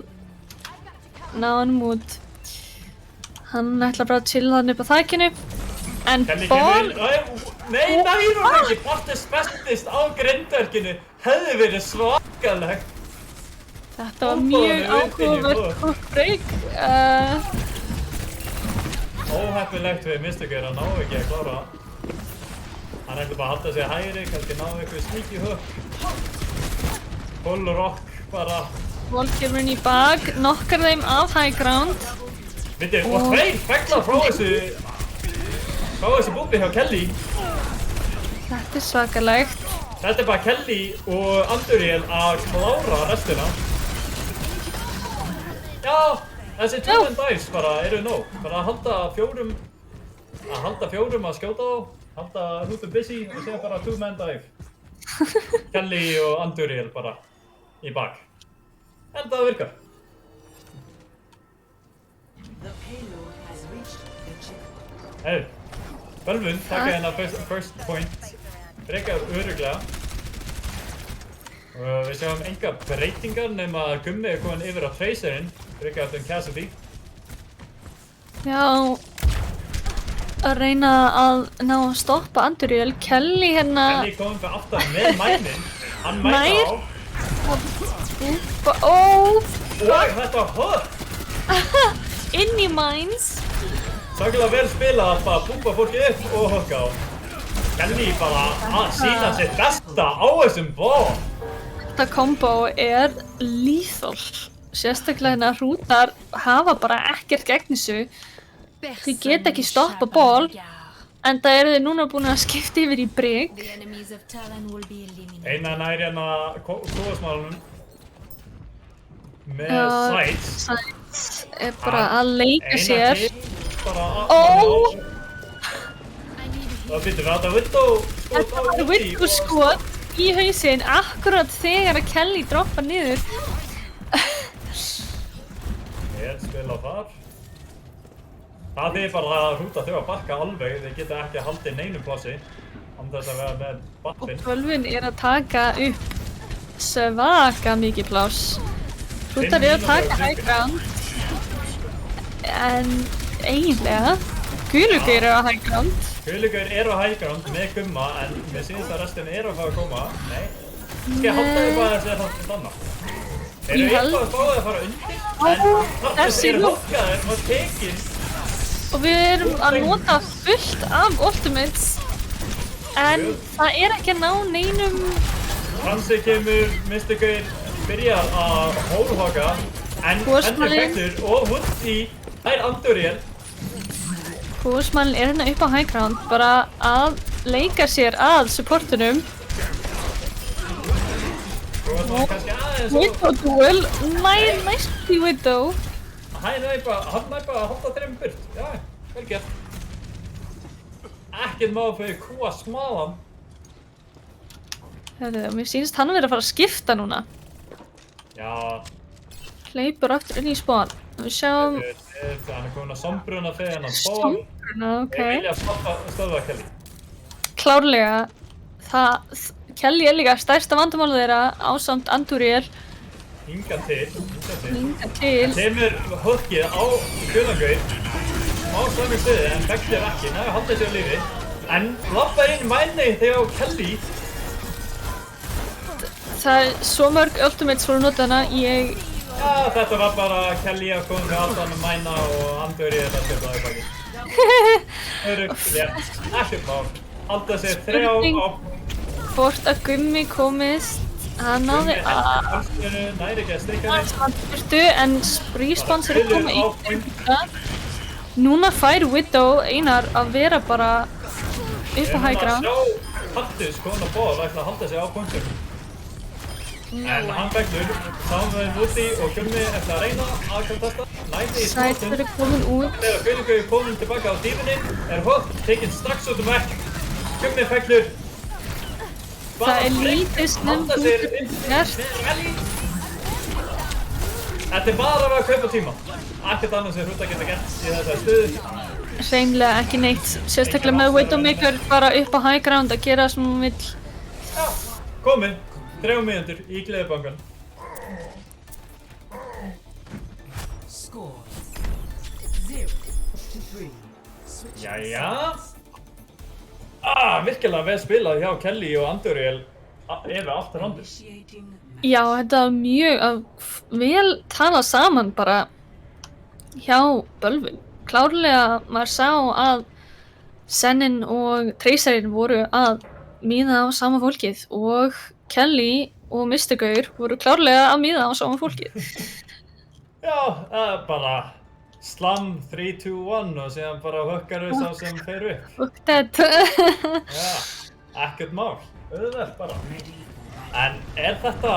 ná hann út. Hann ætla bara að chilla hann upp á þakinu, en ball... Nei, nær hún ekki! Partis festist á grindverkinu. Hefði verið svakalegt. Þetta var mjög áhugavert gott break. Óheppilegt við Mystiker að ná ekki að klára. Hann ætla bara að halda sig hægri, kannski ná eitthvað sneaky hook. Full rock bara. Volkjörn í bak, nokkar þeim af high ground. Viti, og tveir feglar frá þessu búbi hjá Kelly. Þetta er svakalegt. Þetta er bara Kelly og Anduriel að klára restina. Já, þessi 2-man dives bara eru nóg. Bara að halda fjórum að skjóta á, halda hútum busy og segja bara 2-man dive. Kelly og Anduriel bara í bak. En það virkar. The payload has reached the checkpoint. Hey, Bölvun taka hérna first point. Frekar örugglega. Og við sjáum enga breytingar nema að Gummi er komin yfir á Tracerinn. Frekar Cassidy. Já, að reyna að ná að stoppa Anduriel. Kelly hérna... Kelly komin fyrir aftan með mænin. Hann mæna á. Og þetta hook! inn í mines. Svakalega vel spilað að bara búmba fólki upp og hooka á. Kelly bara að sína sitt besta á þessum ball. Þetta kombo er lethal. Sérstaklega hérna hrútar hafa bara ekkert gegn þessu. Þið geta ekki stoppa ball. En það eru þið núna búin að skipta yfir í brig. Eina nær hérna kóðasmálunum. Með sights. Sights er bara að leika sér. Bara Ó! Það býtur við að Widow skot á Þetta var Widow skot í hausinn akkurat þegar að Kelly droppa niður. Spil á þar. Það er bara að hrúta þau að bakka alveg. Þeir geta ekki haldið neinum plássi án þess að vera með bappinn. Og Bölvun er að taka upp svaka mikið pláss. Hrútar er að taka high ground. En eiginlega, Gulugaur er á high ground. Gulugaur er á high ground með Gumma en mér sýnist að restin er að fara að koma. Nei. Skal halda þau bara þessi þátt annað. Þeir eru eitthvað að fá það að fara undir. En þessi er hokkaður og tekinn. Og við erum að nota fullt af ultimates. En það er ekki að ná neinum. Fransi kemur, Mystiker byrjar að hólhokka. En hendur fektur og Woody er Anduriel. Húsmann er hérna upp á high ground bara að leika sér að supportunum. Widow duel, næst í Widow. Hann næ bara að halda þeim burt. Já, vel gert. Ekkert má fyrir kúa smalan. Mér sýnist hann verið að fara að skipta núna. Já. Hleypur aftur inn í spawn. Við sjáum... Hann er komin að sambruna fyrir hennan spawn. Sambruna, ok. Þeir vilja stöðva Kelly. Klárlega. Kelly er líka stærsta vandamálið þeirra ásamt Anduriel. Hingað til. Til. Kemur hookið á Gulagaur. Á sami stöði en Vector ekki. Næ, haldið sér á lífi. En lappar inn mæni þegar á Kelly. Það er svo mörg ultimates voru notað hana. Já, þetta var bara Kelly að koma með allt annað mæna og Anduriel að setja það í baki. Ekkert mál. Halda sér 3 á... Hvort að Gummi komist, hann náði að... Næri ekki að strikka henni. En respawns er að koma í. Núna fær Widow einar að vera bara upp á high ground. Sjá Partis koma ból ætla að halda sig á punktum. En hann Vector, saman með Woody og Gummi ætla að reyna að kontesta. Næri í Sæt verið komin út. Þegar Gulagaur komin tilbaka á dífinni, hook tekinn strax út vekk. Gummi Vector. Það er lítið snumt gert. Þetta er bara að kaupa tíma. Ekkert annað sem hrúta geta gert í þessari stöðu. Hreinlega ekki neitt. Sérstaklega með Widowmaker bara upp á high ground að gera sem hún vill. Já, komin. 3 mínútur í Gleðibankan. Score 0-3. Jæja. Virkilega vel spilað hjá Kelly og Anduriel yfir allt randið. Initiating Já, þetta var mjög vel talað saman bara hjá Bölvun. Klárlega maður sá að Senin og Tracerinn voru að míða á sama fólkið og Kelly og Mr. Gaur voru klárlega að míða á sama fólkið. Já, bara slam 3, 2, 1 og síðan bara hökkar sá sem fer upp. Og þetta... Já, ekkert mál. Auðvelt bara. En er þetta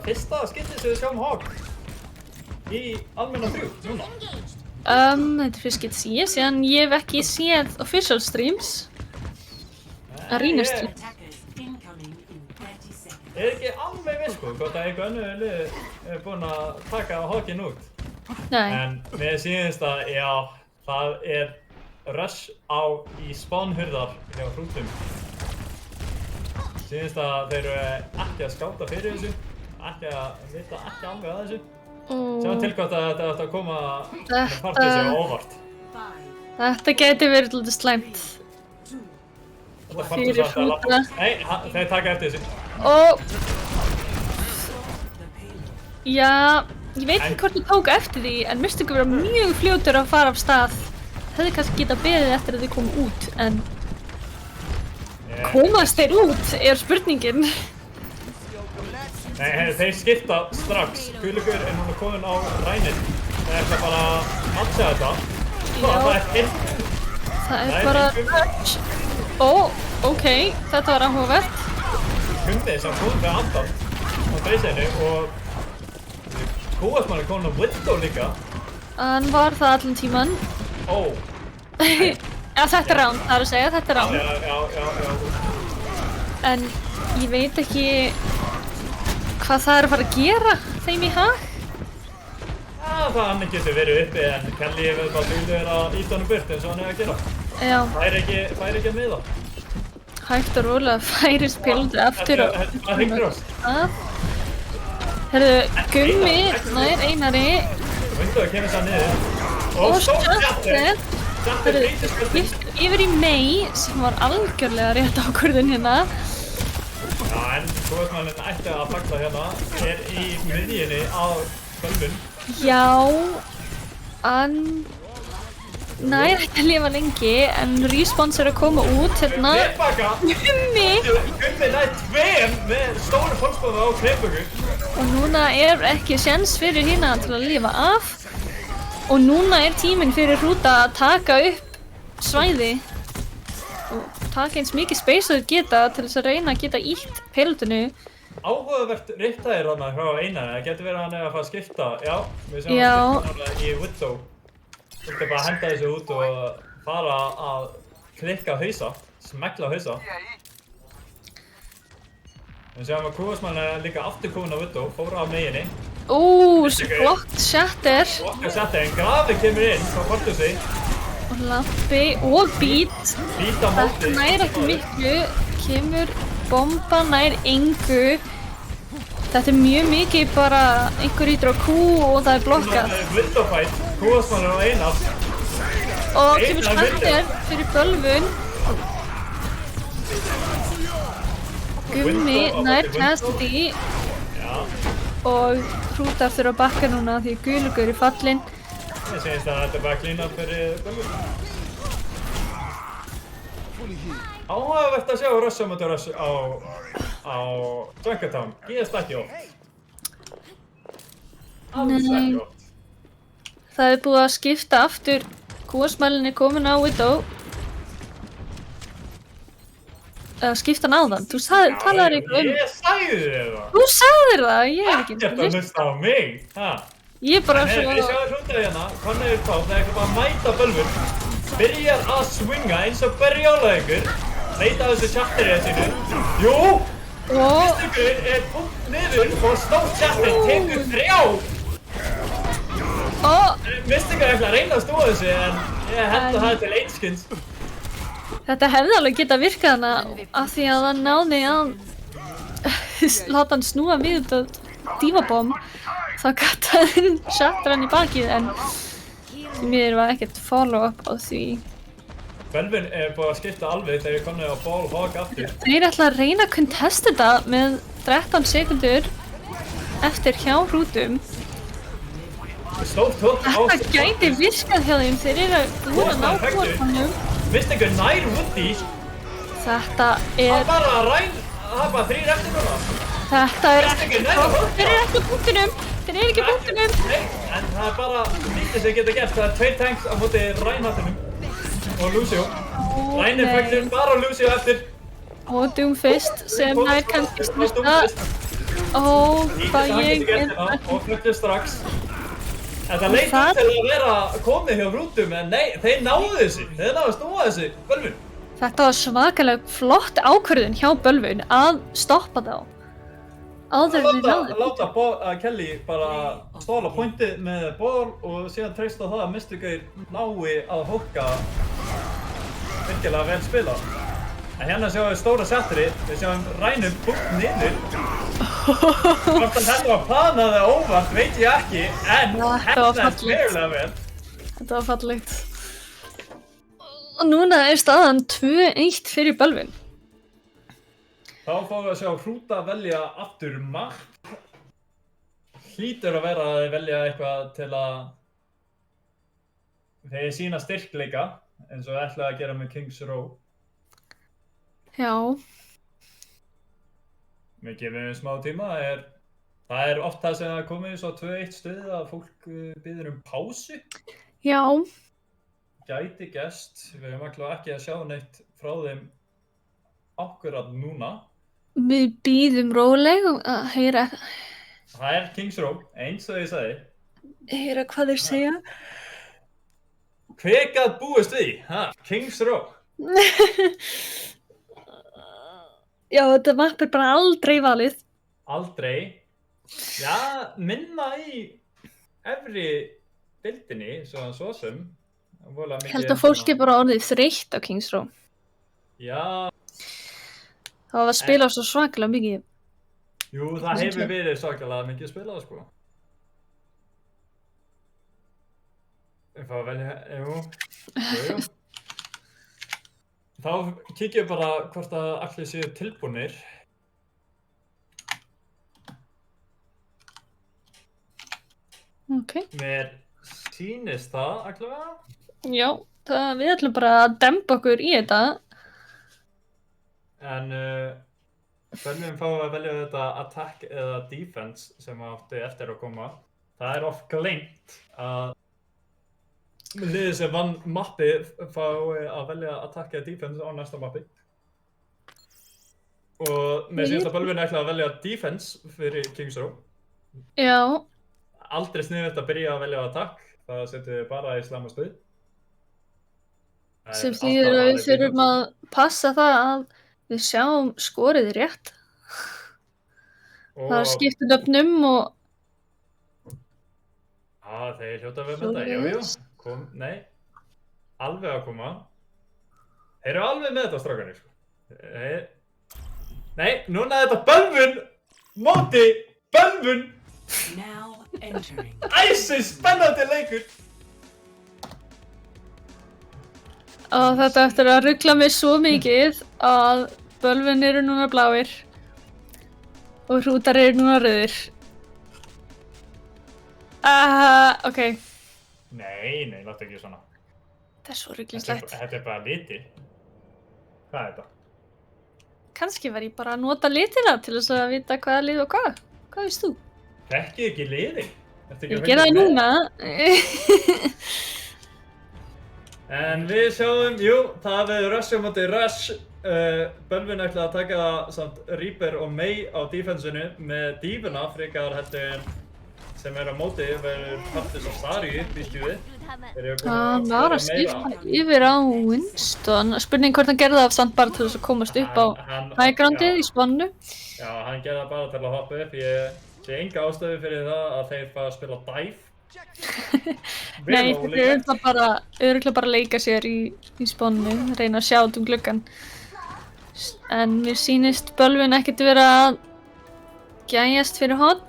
fyrsta skiptið sem við sjáum Hog í almenna 3 núna? Þetta er fyrst getið síðan, síðan ég hef ekki séð official streams. Arena stream. attackers incoming in 30 seconds. Ekki alveg viss sko, hvort að einhver önnur lið er búinn að taka Hoginn út. Nei, En mér sýnist að, já, það er rush í spánhurðar hjá hrútum. Sýnist að þeir eru ekki að skáta fyrir þessu, vita ekki alveg að þessu. Sjáum til hvort að þetta ætti að koma með partið sér óvart. 5, þetta geti verið lítið slæmt. Þetta partið Fyrir sér að lappa. hrúta. Nei, þeir taka eftir þessu. Og, the payload. já, ég veit ekki hvort ég tók eftir því, en Mr. Gaur var mjög fljótur að fara af stað. Hefði kannski getað beðið eftir að þið komu út, en komast þeir út er spurningin. Nei, þeir skipta strax. Guðlugur er núna komin á rænið. Þeir ætla bara að matcha þetta. Já. Það er hinn. Það Nei, er bara... engum. Ó, ok, þetta var áhugavert. Kundi sem kom með andan á dreysinu og Kúasmann er komin á Widow líka. Hann var það allan tíman. Ó, Ja, þetta er rán, það er að segja, þetta er rán. já. En ég veit ekki hvað það er að fara að gera þeim í hag. Já, það hann getur verið uppi en Kelly hefur bara duglegur að ýta honum burt eins og hann er að gera. Já, Fær ekki að miða. hægt og rólega færist pélundur aftur og... Það hringir oss. Herðu, Gummi, nær Einari Widow kemur það niður. og stórt Sjötter. Sjötter breytir spurning. Skiptir yfir í Mei sem var algjörlega rétt ákvörðun hérna. Já, en Kúasmannin ætti að fagla hérna. Er í miðjunni á Bölvun. Já, hann nær ekki að lifa lengi en Respons er að koma út hérna. Tilbaka. Gummi! Gummi nær tveim með stóru fólksbóða á Krefböku. Og núna er ekki séns fyrir hérna til að lifa af. Og núna er tíminn fyrir hrúta að taka upp svæði og taka eins mikið space og þeir geta til þess að reyna að geta ítt pelutinu. Áhugavert rittaðir þarna frá Einari. Það getur verið að hann er að fara að skipta. Já, við sjáum Já. að skipta í Widow. Þú getur bara að henda þessu út og fara að klikka hausa, smekla hausa. Við sjáum að Kúasmann er líka aftur komin á Widow, fóra af meginni. Flott Shatter Okkar setti en Grafi kemur inn frá Fortusi. og Lampi og Beat. Býta móti. Þetta nær ekki miklu, kemur bomba nær engu. Þetta er mjög mikið bara einhver ítur á Q og það er blokkað. Það er Widow fight. Kúasmann er á Einar. Og kemur Shatter fyrir Bölvun. Gummi nær Cassidy Já, og hrútar þurfa að bakka núna því Guðlugur er fallinn. ég segist að þetta er bara clean up fyrir Bölvun. Áhugavert að sjá rush á móti rush á Junkertown. Gerist ekki oft. Alls Nei. ekki oft. Það er búið að skipta aftur. Kúasmælinn er komin á Widow. Skipta hann áðan. Þú talaðir eitthvað um. Ég sagði þér það. Þú sagðir það, ég er ekki Ekkert að hlusta á mig. Ha? Ég er bara Nei, við svo... sjáum hrútið hérna. Konur er þá, það er ekki bara að mæta Bölvun. Byrjar að swinga eins og berjálæðingur. Leita á þessu chatterið sínu. Jú! Og Ykkur er punkt niður og stórt chatter tekur 3. Mistingar ætla að reyna að stóða þessu en ég held að það er til einskins. þetta hefði alveg getað virkað hana af því að hann náði að láta hann snúa við þetta divabomb. Þá gattaði hann Shatter hann í bakið en því miður var ekkert follow up á því. Belvin er búið að skipta alveg þegar ég komið á Ball Hog aftur. Þeir ætla að reyna að contesta þetta með 13 sekundur eftir hjá hrútum. Stórt hótt á... Þetta gæti virkað hjá þeim, þeir eru búin að ná hvortanum. Vist einhver nær Woody? Þetta Það er... er bara ræn... Það er bara 3 eftir núna. Þetta er Vist einhver nær Woody? Þeir eru ekki á punktinum! Þeir eru ekki á punktinum! Nei, en það er bara lítið sem geta gert. Það er 2 tanks á móti Reinhardtinum og Lucio. Rænir fæktir bara á Lucio eftir. Og Doomfist sem nær kannski snurta. Ó, hvað ég er... Og fluttir strax. Þetta leit út til að vera komið hjá Hrútum, en nei, þeir náðu þessu. Þeir náðu að snúa þessu, Bölvun. Þetta var svakalega flott ákvörðun hjá Bölvun að stoppa þá. Áður en við náðum. Láta Kelly bara stóla pointið með ból og síðan treysta það að Mysticaur nái að hokka virkilega vel spila. En hérna sjáum við stóra setteri, við sjáum Rænum bútt niður. Hvort að þetta var planað eða óvart veit ég ekki, en hefnaðist verulega vel. Þetta var fallegt. Og núna er staðan 2-1 fyrir Bölvun. Þá fáum við að sjá Hrúta velja aftur map. Hlýtur að vera að þeir velja eitthvað til að þeir sína styrkleika, eins og ætlaði að gera með Kings Row. Já. Við gefum við smá tíma, það er oft það sem það komið svo 2-1 stuð að fólk biður pásu. Já. Gæti gest, við höfum ekki að sjá neitt frá þeim akkurat núna. Við bíðum róleg að heyra... Það er Kings Row, eins og ég sagði. Heyra hvað þeir segja. Hver gat búist við? Kings Row. Já, þetta mapp er bara aldrei valið. Aldrei? Já, minna í efri deildinni, svo sem. Ég held að fólk er bara orðið þreytt á Kings Row. Já. Það var að spila svo svakalega mikið. Jú, það hefur verið svakalega mikið spilað, sko. Ég fá að velja, jú. Þá kíkjum við bara hvort að allir séu tilbúnir. Ok. Mér sýnist það allavega. Já, við ætlum bara að dempa okkur í þetta. En Bölvun fáum að velja þetta attack eða defense sem átti eftir að koma. Það er oft gleymt að liðið sem vann mappi fái að velja attack eða defense á næsta mappi. Og mér sýnist að Bölvun ætlaði að velja defense fyrir Kings Row. Já. Aldrei sniðugt að byrja að velja attack, það setjum við bara í slæma stuð. Sem þýðir að við þurfum að passa það að við sjáum skorið rétt. Það skiptir nöfnum og... Þeir hljóta að vera með þetta, jú. Nei, alveg að koma. Þeir eru alveg með þetta strákanir, sko. Nei, núna er þetta Bölvun móti Bölvun. Æsi, spennandi leikur. Og þetta eftir að rugla mig svo mikið að Bölvun eru núna bláir og Hrútar eru núna rauðir. Ok. Nei, láttu ekki svona. Það er svo ruglingslegt. Þetta er bara litir. Hvað er þetta? Kannski var ég bara að nota litina til þess að vita hvaða lið og hvað. Hvað veist þú? Þekkið ekki liði? Ég gera það núna. En við sjáum, jú, það verður Rush á móti Rush. Bölvun ætlaði að taka það samt Reaper og Mei á defensinu með Divina frekar heldur sem er á móti verður Partis og Sari býstu við. Það var að skipta yfir á Winston. Spurning hvort hann gerði það samt bara til þess að komast upp á highgroundið í spannu. Já, hann gerði það bara til að hoppa upp. Ég sé enga ástæðu fyrir það að þeir fara að spila dive. Nei, þeir eru örugglega bara að leika sér í spannu, reyna að sjá út gluggann. En mér sýnist Bölvun ekkert vera að gæjast fyrir horn.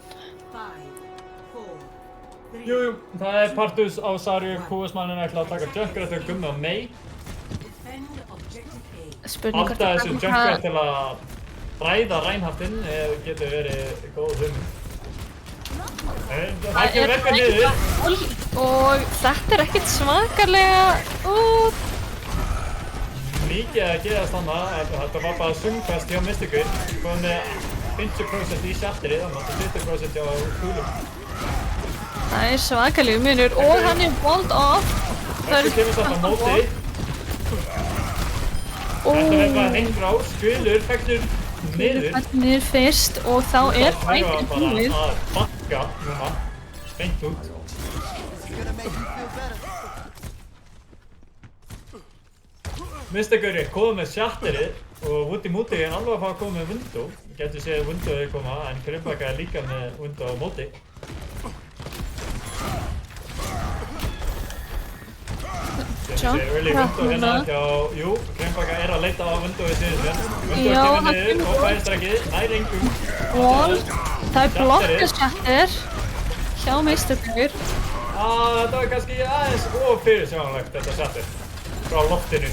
Jú, það er Partus á Sari, QS-manninn ætla að taka Junkrat og Gummi á Mei. Spurning hvort Halda að þessum taka- Junker til að ræða Reinhardtinn getur verið góð hugmynd. Það kemur eitthvað niður. Og þetta ekkert svakalega Mikið að gerast þarna, þetta var bara sungfast hjá Mystikur. Kom með 50% í shatterið, þannig að 20% hjá kúlum. Það svakalegu munur og hann walled off. Þetta kemur samt á móti. Þetta verður bara hengur á, skulur, fellur niður. Niður fyrst og þá fætinn búið. Bara að bakka núna, beint út. Mystikur komið með shatterið og Woody Moody alveg að fara að koma með window. Getur séð window koma en Krimbaka líka með window á móti. Getur séð early window hérna hjá, Krimbaka að leita á windowið síðan. Window kemur niður og fæðistrækið, nær engum. Wall, það blokkað shatter hjá Mystikur. Þetta var kannski aðeins fyrirsjáanlegt þetta shatter frá loftinu.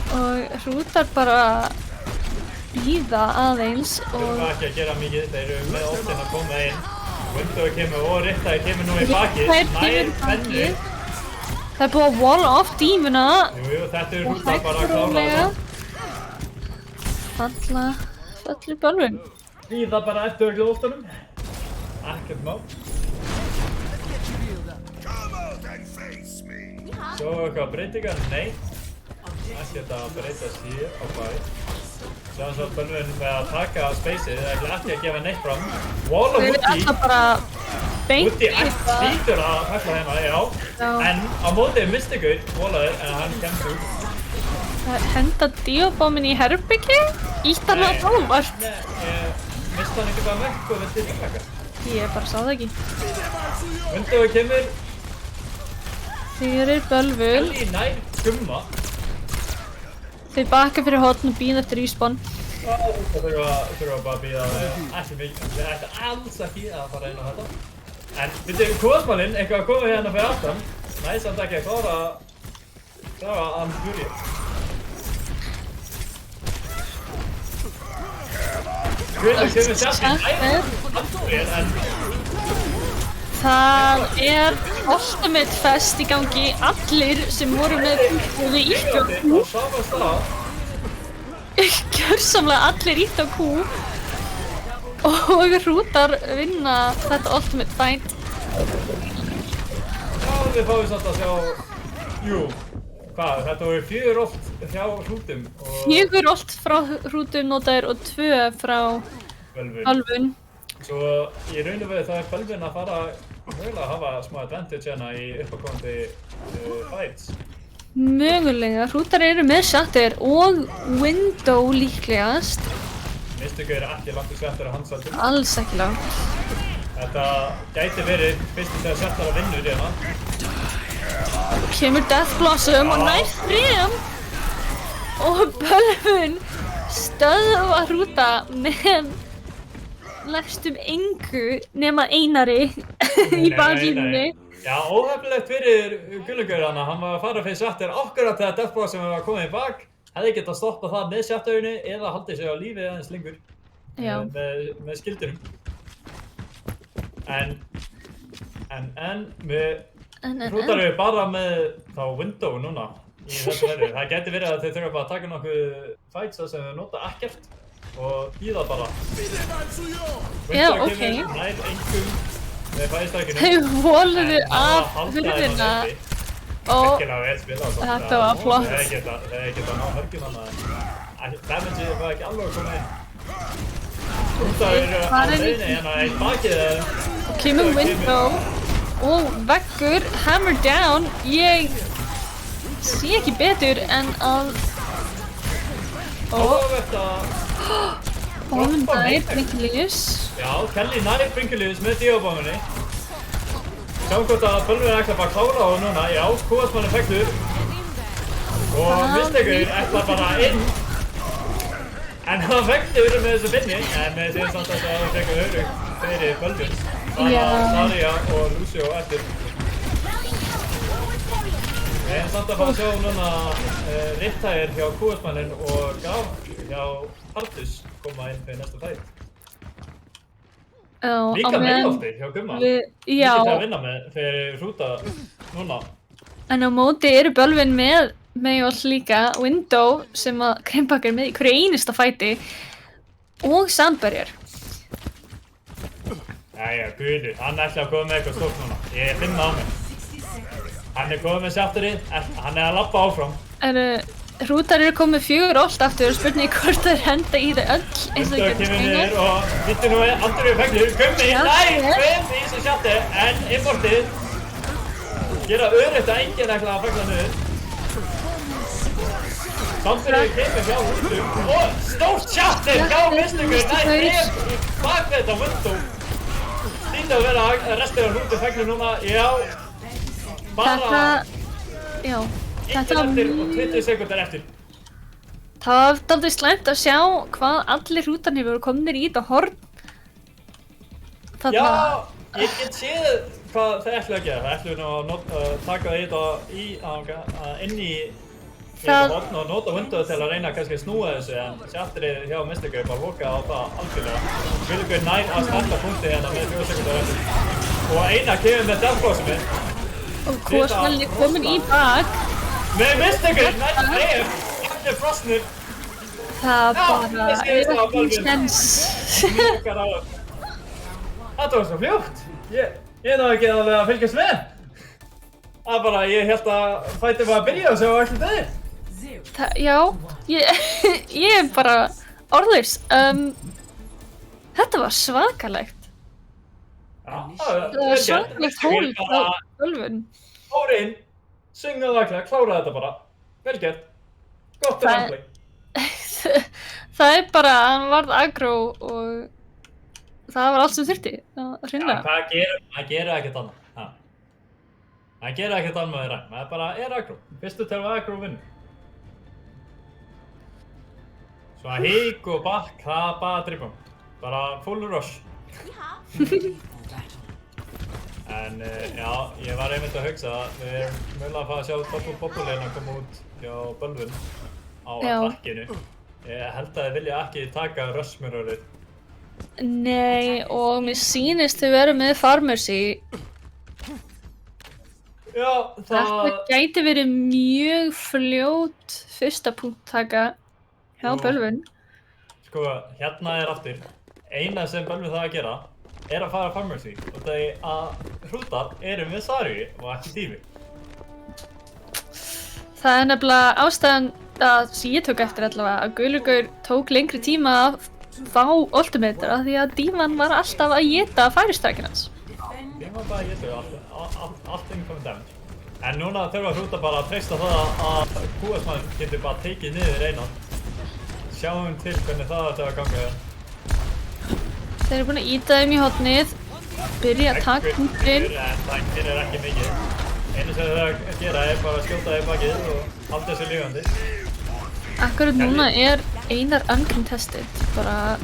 Og hrútar bara bíða aðeins Þeir og eru ekki að gera mikið, þeir eru með óttinn að koma inn. Window kemur og Rittaði kemur nú í bakið, nær fennu. Það er búið að wall off dímuna Jú, þetta eru og hrútar bara að klára hægrólega það. fallur bölvun. Bíða bara eftir öllu óttunum. Ekkert mál. Svo eitthvað breytingar? Nei. Ekkert að breytast hér á bæ. Sjáum svo bölvun með að taka spaceið, það er ekki að gefa neitt fram. Wall og Þau eru Woody. alltaf bara beint Woody í það. hlýtur að fælla hérna, já. En á móti er Mystikur, Wallaður, en hann kemst út. Það henda díobómin í herbyggi, ítt hann á óvart. Nei, ég misti hann ekki bara vekk og vildi tilbaka. Ég bara sá það ekki. Window kemur, Fyrir bölvun, Ellie nær gumma. þau baka fyrir hotn og bíða eftir respawn. Það þurfa bara að bíða ekki mikið. Við ættum alls ekki að fara inn á þetta. En við kosmálinn, eitthvað að koma hérna fyrir aftan. Næ, samt ekki að klára að hann byrja. Guðlega kemur sjálfinn nær en Það er Ultimate Fest í gangi. Allir sem voru með við ítt á á Q, sama stað. gjörsamlega allir ítt á Q og hrútar vinna þetta Ultimate Fight. Já, við fáum samt að sjá, þetta voru 4 oft hjá hrútum og 4 olt frá hrútum notaðir og 2 frá Bölvun. Bölvun. Svo í raun og veru það er Bölvun að fara mögulega að hafa smá advantage hérna í uppákomandi fights. Mögulega, hrútar eru með shatter og window líklegast. Mystikur er ekki langt í svettur á hansaldum. Alls ekki langt. Þetta gæti verið fyrst þegar svettar að vinnur hérna. Kemur Death Blossom og nær þrjum og Bölvun stöðva hrúta með næstum engu nema Einari í baklínunni. Já, óhefnilegt fyrir Gunnlaugur hana, hann var að fara fyrir svettar akkurat þegar Death Blossom var komið í bak. Hefði getað stoppað það með svettarinu eða haldið sig á lífi aðeins lengur með skildunum. En við hrútar eru bara með þá window núna í þessu verðu. Það gæti verið að þau þurfa bara að taka nokkuð fights sem þau nota ekkert og bíða bara. Já, Window ok. kemur nær engum með fæðistrækinu. Þau voluðu af hurðina og Ekkilega vel spilað samt. Þetta var flott. Það hefði getað ná hörgjum hana. Damageið var ekki alveg að koma inn. Hrútar eru á leiðinni hérna eitt bakið og kemur window og veggur, hammer down. Ég sé ekki betur en að áhugavert að honum dær Brinkley's. Já, Kelly nær Brinkley's með díobóminni. Sjáum hvort að Bölvun ætla bara að klára á núna. Já, kúasmann fektur. Og Mystikur ætla bara inn. En hann fektur með þessu binni. En við séum samt að það fekkur öðru fyrir Bölvun. Bara Saria og Lucio eftir. Við erum samt að fara að sjá núna Riptire hjá QS-mannin og Graf hjá Artus koma inn fyrir næsta fætt. Já, Líka meðlofti hjá Gumma. Já. Mikið til að vinna með fyrir hrúta núna. En á móti eru Bölvin með Mayall líka, Window sem að Krimbak er með í hverju einasta fæti og Sandberger. Jæja, guður, hann ætla að koma með eitthvað stórt núna. Ég er 5 á mig. Hann er komið með sjátturinn, hann er að labba áfram. Hrútar eru komið 4 olt aftur og spurning hvort það er henda í þau öll eins og Window getur kemur niður og vittu nú andur við fenglur. Gummi, næ, 5 í þessu sjátti, en importið gera örugt að enginn ætla að fengla niður. Samfyrir kemur hjá Hrútum og stórt sjáttir hjá Mistingur, næ, 3 í bakveit á Window. Lítið að vera að restir af Hrútum fenglu núna, já, bara enginn eftir og 20 sekundar eftir. Það var dálítið slæmt að sjá hvað allir hrútarnir voru komnir í þetta horn. Já, ég get séð hvað þeir ætlu að gera. Það ætlu nú að taka þetta inn í þetta horn og nota Window til að reyna kannski að snúa þessu, en sjáttrið hjá Mystikur bara loka á það algjörlega. Vilgur nær að snarta punkti hérna með 4 sekundar eftir. Og Einar kemur með Deathcrossinu. Og QS-mannin er komin í bak. Með Mystikur, næst reyf, allir frosnir. Það bara er ekki sens. Þetta var svo fljótt. Ég náði ekki alveg að fylgjast með. Það bara, ég held að fætið var að byrja og sjá allir dagir. Já, ég er bara orðlaus. Þetta var svakalegt. Það var svakalegt hól á Bölvin. Órinn, syngaðu vaklega, kláraði þetta bara. Vel gert. Gott að handla. Það er bara, hann varð aggro og það var allt sem þurfti að hreinlega. Það gerir ekkert annað. Það gerir ekkert annað með þér ræn. Það bara er aggro. Fyrstu til að aggro vinnur. Svo að hík og bakk, það er bara dribbum. Bara full rush. En já, ég var einmitt að hugsa að við erum mögulega að fara að sjá Double-Bobble-leginn að koma út hjá Bölvin á attackinu. Ég held að þið vilja ekki taka rush-mirrorið. Nei, og mér sýnist þau vera með Pharmercy. Já, Þetta gæti verið mjög fljót fyrsta punkttaka hjá Bölvin. Sko, hérna er aftur. Eina sem Bölvin það að gera er að fara Pharmercy og það er að hrútar eru með Sari og ekki Tífi. Það er nefnilega ástæðan sem ég tók eftir allavega að Gulurgaur tók lengri tíma að fá ultimator af því að Dívan var alltaf að éta færistrækinn hans. Dívan bara að éta allt incoming damage. En núna þurfa hrútar bara að treysta það að QS-mann getur bara tekið niður einan. Sjáum til hvernig það ætti að ganga það. Þeir eru búin að íta þeim í hornið, byrja að taka punktinn. En það gerir ekki mikið. Einu sem þau að gera er bara að skjóta þeim bakið og halda þessu lífandi. Akkurat núna er Einar uncontested, bara...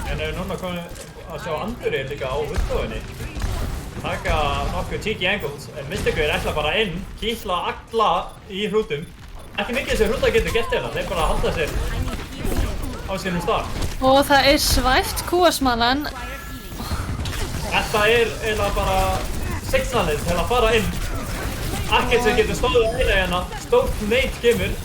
En við núna komum að sjá Anduri líka á Window-inni. Taka nokkuð cheeky angles, en Mystikur ætla bara inn, kýtla alla í hrútum. Ekki mikið sem hrútar getur gert hérna, þeir bara halda sér á sínum stað. Og það er svæft QS-mannan. Þetta er eiginlega bara signalið til að fara inn. Ekkert sem getur stóðið að meira hérna. Stórt neitt kemur.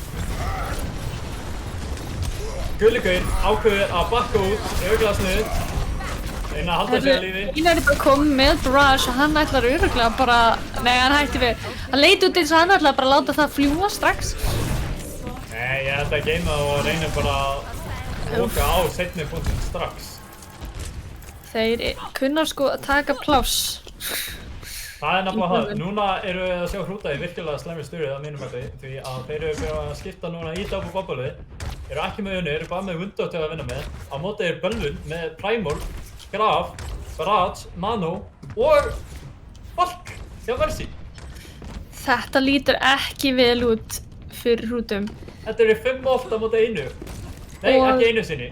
Gulligaur ákveður að bakka út, örugglega snuð. Reyna að halda sér að lífi. Einar er bara komið með barrage og hann ætlar örugglega bara... Nei, hann hætti við. Hann leit út eins og hann ætlar bara að láta það fljúa strax. Nei, ég held að geima og reynir bara að loka á seinni punktin strax. Þeir kunna sko að taka pláss. Það er nefnilega það. Núna eru við að sjá hrúta í virkilega slæmi stöðu að mínum mati því að þeir eru fyrir að skipta núna í Double-Bobble. Eru ekki með unni, eru bara með Window til að vinna með. Á móti er Bölvin með Primal, Graf, Barrage, Nano og Valk hjá Mercy. Þetta lítur ekki vel út fyrir hrútum. Þetta eru 5 oft á móti einu. Nei, ekki einu sinni.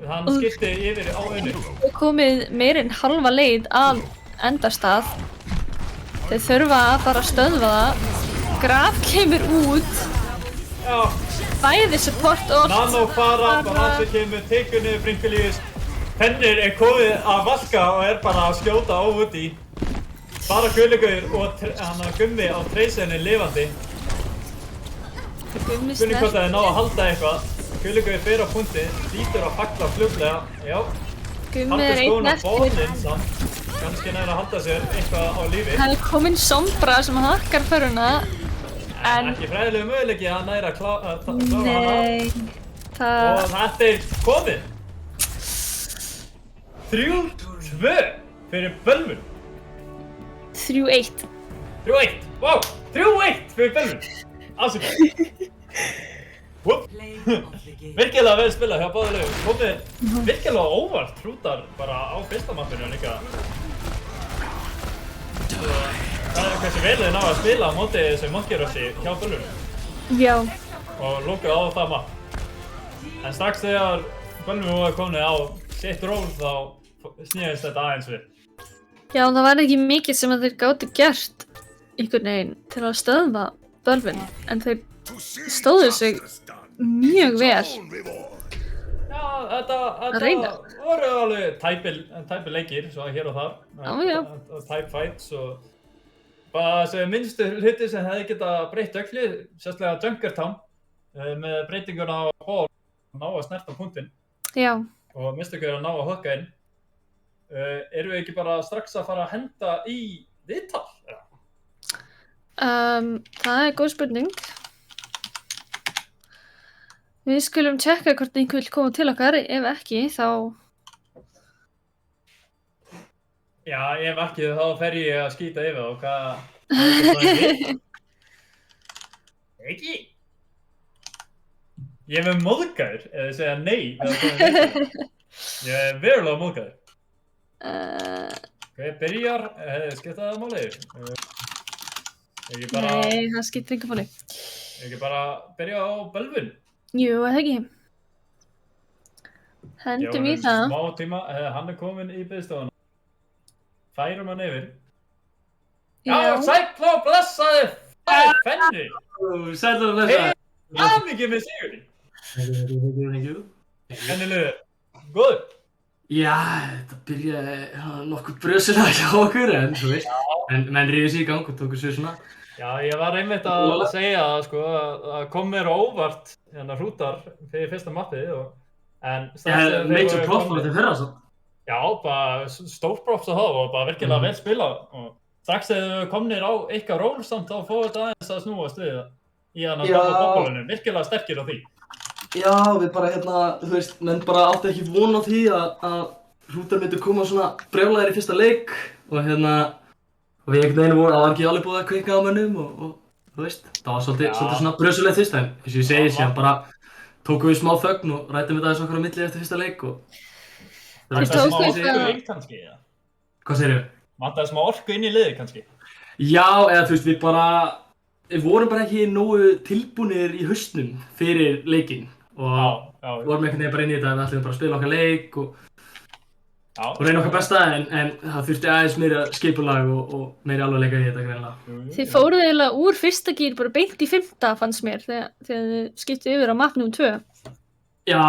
Hann skipti yfir á einu. Og komið meirinn halva leið að endastað. Þeir þurfa að fara að stöðva það. Graf kemur út, Já, bæði support og Nano fara, Balansi kemur, tekur niður Brinkulíus. Fennir komið að valka og bara að skjóta á úti. Bara Gulligauður og Gummi á treysinni lifandi. Gummi Spurning hvort snert. að þið ná að halda eitthvað. Gulligauður fer á punktið, hlýtur að fagla fljótlega. Já, Gummi haldur er einn skóna eftir. bóðinn samt. Kannski næra að halda sér eitthvað á lífi. Það er komin Sombra sem hakkar föruna. En Ekki fræðilegu möguleiki að næra að klára hana. nei, Og það... þetta er komið. 3-2 fyrir Bölvun. 3-1. 3-1, vá, 3-1 fyrir Bölvun. Afsakað. Whoop. Play of the game. Virkilega vel spilað hjá báðu liðum. Komið virkilega óvart hrútar bara á fyrsta mappinu líka. Það er hversu vel þið ná að spila á móti þessu Monkey Russi hjá Bölvun Já, og lóka á það mapp. En strax þegar Bölvun var komið á sitt ról þá snýðist þetta aðeins við. já, það var ekki mikið sem að þeir gátu gert einhvern veginn til að stöðva Bölvun, en þeir stóðu sig mjög vel. Já, þetta reyna. voru alveg tæpir leikir, svo hér og þar. Já, já. Tæp fights og bara þessi minnstu hluti sem hefði getað breytt öllu, sérstaklega Junkertown með breytinguna á ból, ná að snerta punktinn Já, og mistökur að ná að högga inn. Erum við ekki bara strax að fara að henda í viðtal? það er góð spurning. Við skulum tjekka hvort einhver vil koma til okkar, ef ekki þá... Já, ef ekki þá fer ég að skýta yfir og hvað ekki? Ég er móðgæður eða segja nei eða koma nei. Ég er verulega móðgæður. Ok, byrjar, skipta það máli? Ekki bara, Nei, það skiptir engu máli. ekki bara byrja á Bölvun? Jú, eða ekki. Hendum í það. Smá tíma, hann er kominn í biðstofuna. Færum hann yfir. Já, sæll og blessaði Fennir! Sæll og blessaði. Mikið með sigurinn. Thank you. Fennilegur, góður. Já, þetta byrjaði nokkuð brösulega hjá okkur, en þú veist, menn ríði sig í gang og tóku sér svona. Já, ég var einmitt að segja það, sko, að kom mér á óvart hérna hrútar fyrir fyrsta mappið og... En Ég hef major props fyrir þetta fyrra, svo. Já, bara stór props á það og bara virkilega vel spilað og strax þegar þau komnir á eitthvað ról samt þá fóðu þetta aðeins að snúast við í hann að gafla bókbólunum, virkilega sterkir á því. Já, við bara þú veist, menn bara átti ekki von á því að hrútar myndu koma svona brjálæðir í fyrsta leik og og við einhvern veginn það var ekki alveg búið að kveika á mönnum og þú veist, það var svolítið svona brösulegt fyrst en eins og ég segi, síðan bara tókum við smá þögn og ræddum við aðeins okkar á milli eftir fyrsta leik og Þið tóku eitthvað kannski, eða? Hvað segirðu? Vantaði smá orku inn í liðið kannski? Já, eða þú veist, við vorum bara ekki nógu tilbúnir í hausnum fyrir leikinn og við vorum einhvern veginn bara inn í þetta að við ætlum bara að spila okkar leik og reyna okkar besta en það þurfti aðeins meira skipulag og meiri alvarleika í þetta greinilega. Þið fóruð eiginlega úr fyrsta gír bara beint í 5. fannst mér þegar þið skiptuð yfir á map nr. 2. Já,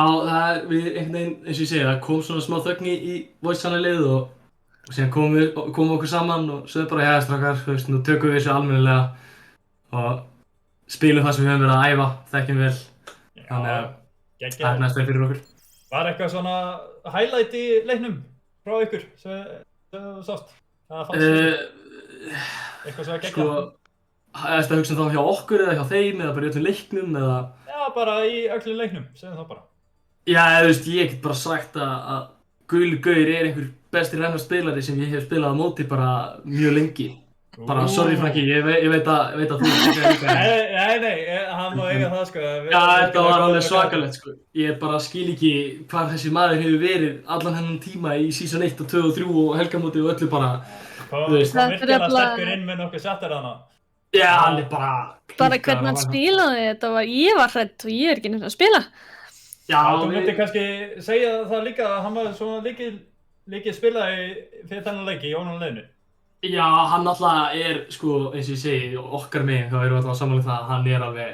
við einhvern veginn, eins og ég segi, það kom svona smá þögn í voice channelið og síðan komum okkur saman og sögðu bara, já strákar, þú veist, nú tökum við þessu almennilega og spilum það sem við höfum verið að æfa, þekkjum vel, þannig að það er næst fyrir okkur. Var eitthvað svona highlight í leiknum frá ykkur sem þú sást? Eitthvað sem var geggjað? Sko, er þetta hugsa þá hjá okkur eða hjá þeim eða bara í öllum leiknum eða? Já, bara í öllum leiknum, segjum það bara. Já, þú veist, ég get bara sagt að Gulli Gaur er einhver besti spilari sem ég hef spilað á móti bara mjög lengi. Bara, sorry Franki, ég veit að þú líka. Nei, hann má eiga það sko. Já, þetta var alveg svakalegt sko. Ég bara skil ekki hvar þessi maður hefur verið allan hennan tíma í season 1 og 2 og 3 og helgamóti og öllu bara, þú veist. Kom virkilega sterkur inn með nokkuð settar hana. Já, hann er bara... Bara hvernig hann spilaði þetta ég var hrædd og ég er ekki nefnilega að spila. Já, þú myndir kannski segja það líka að hann var svona líkið spilaði fyrir þennan leiki í ónum leinu. Já, hann alltaf sko, eins og ég segi, okkar megin, þá erum við alltaf samanlega það að hann alveg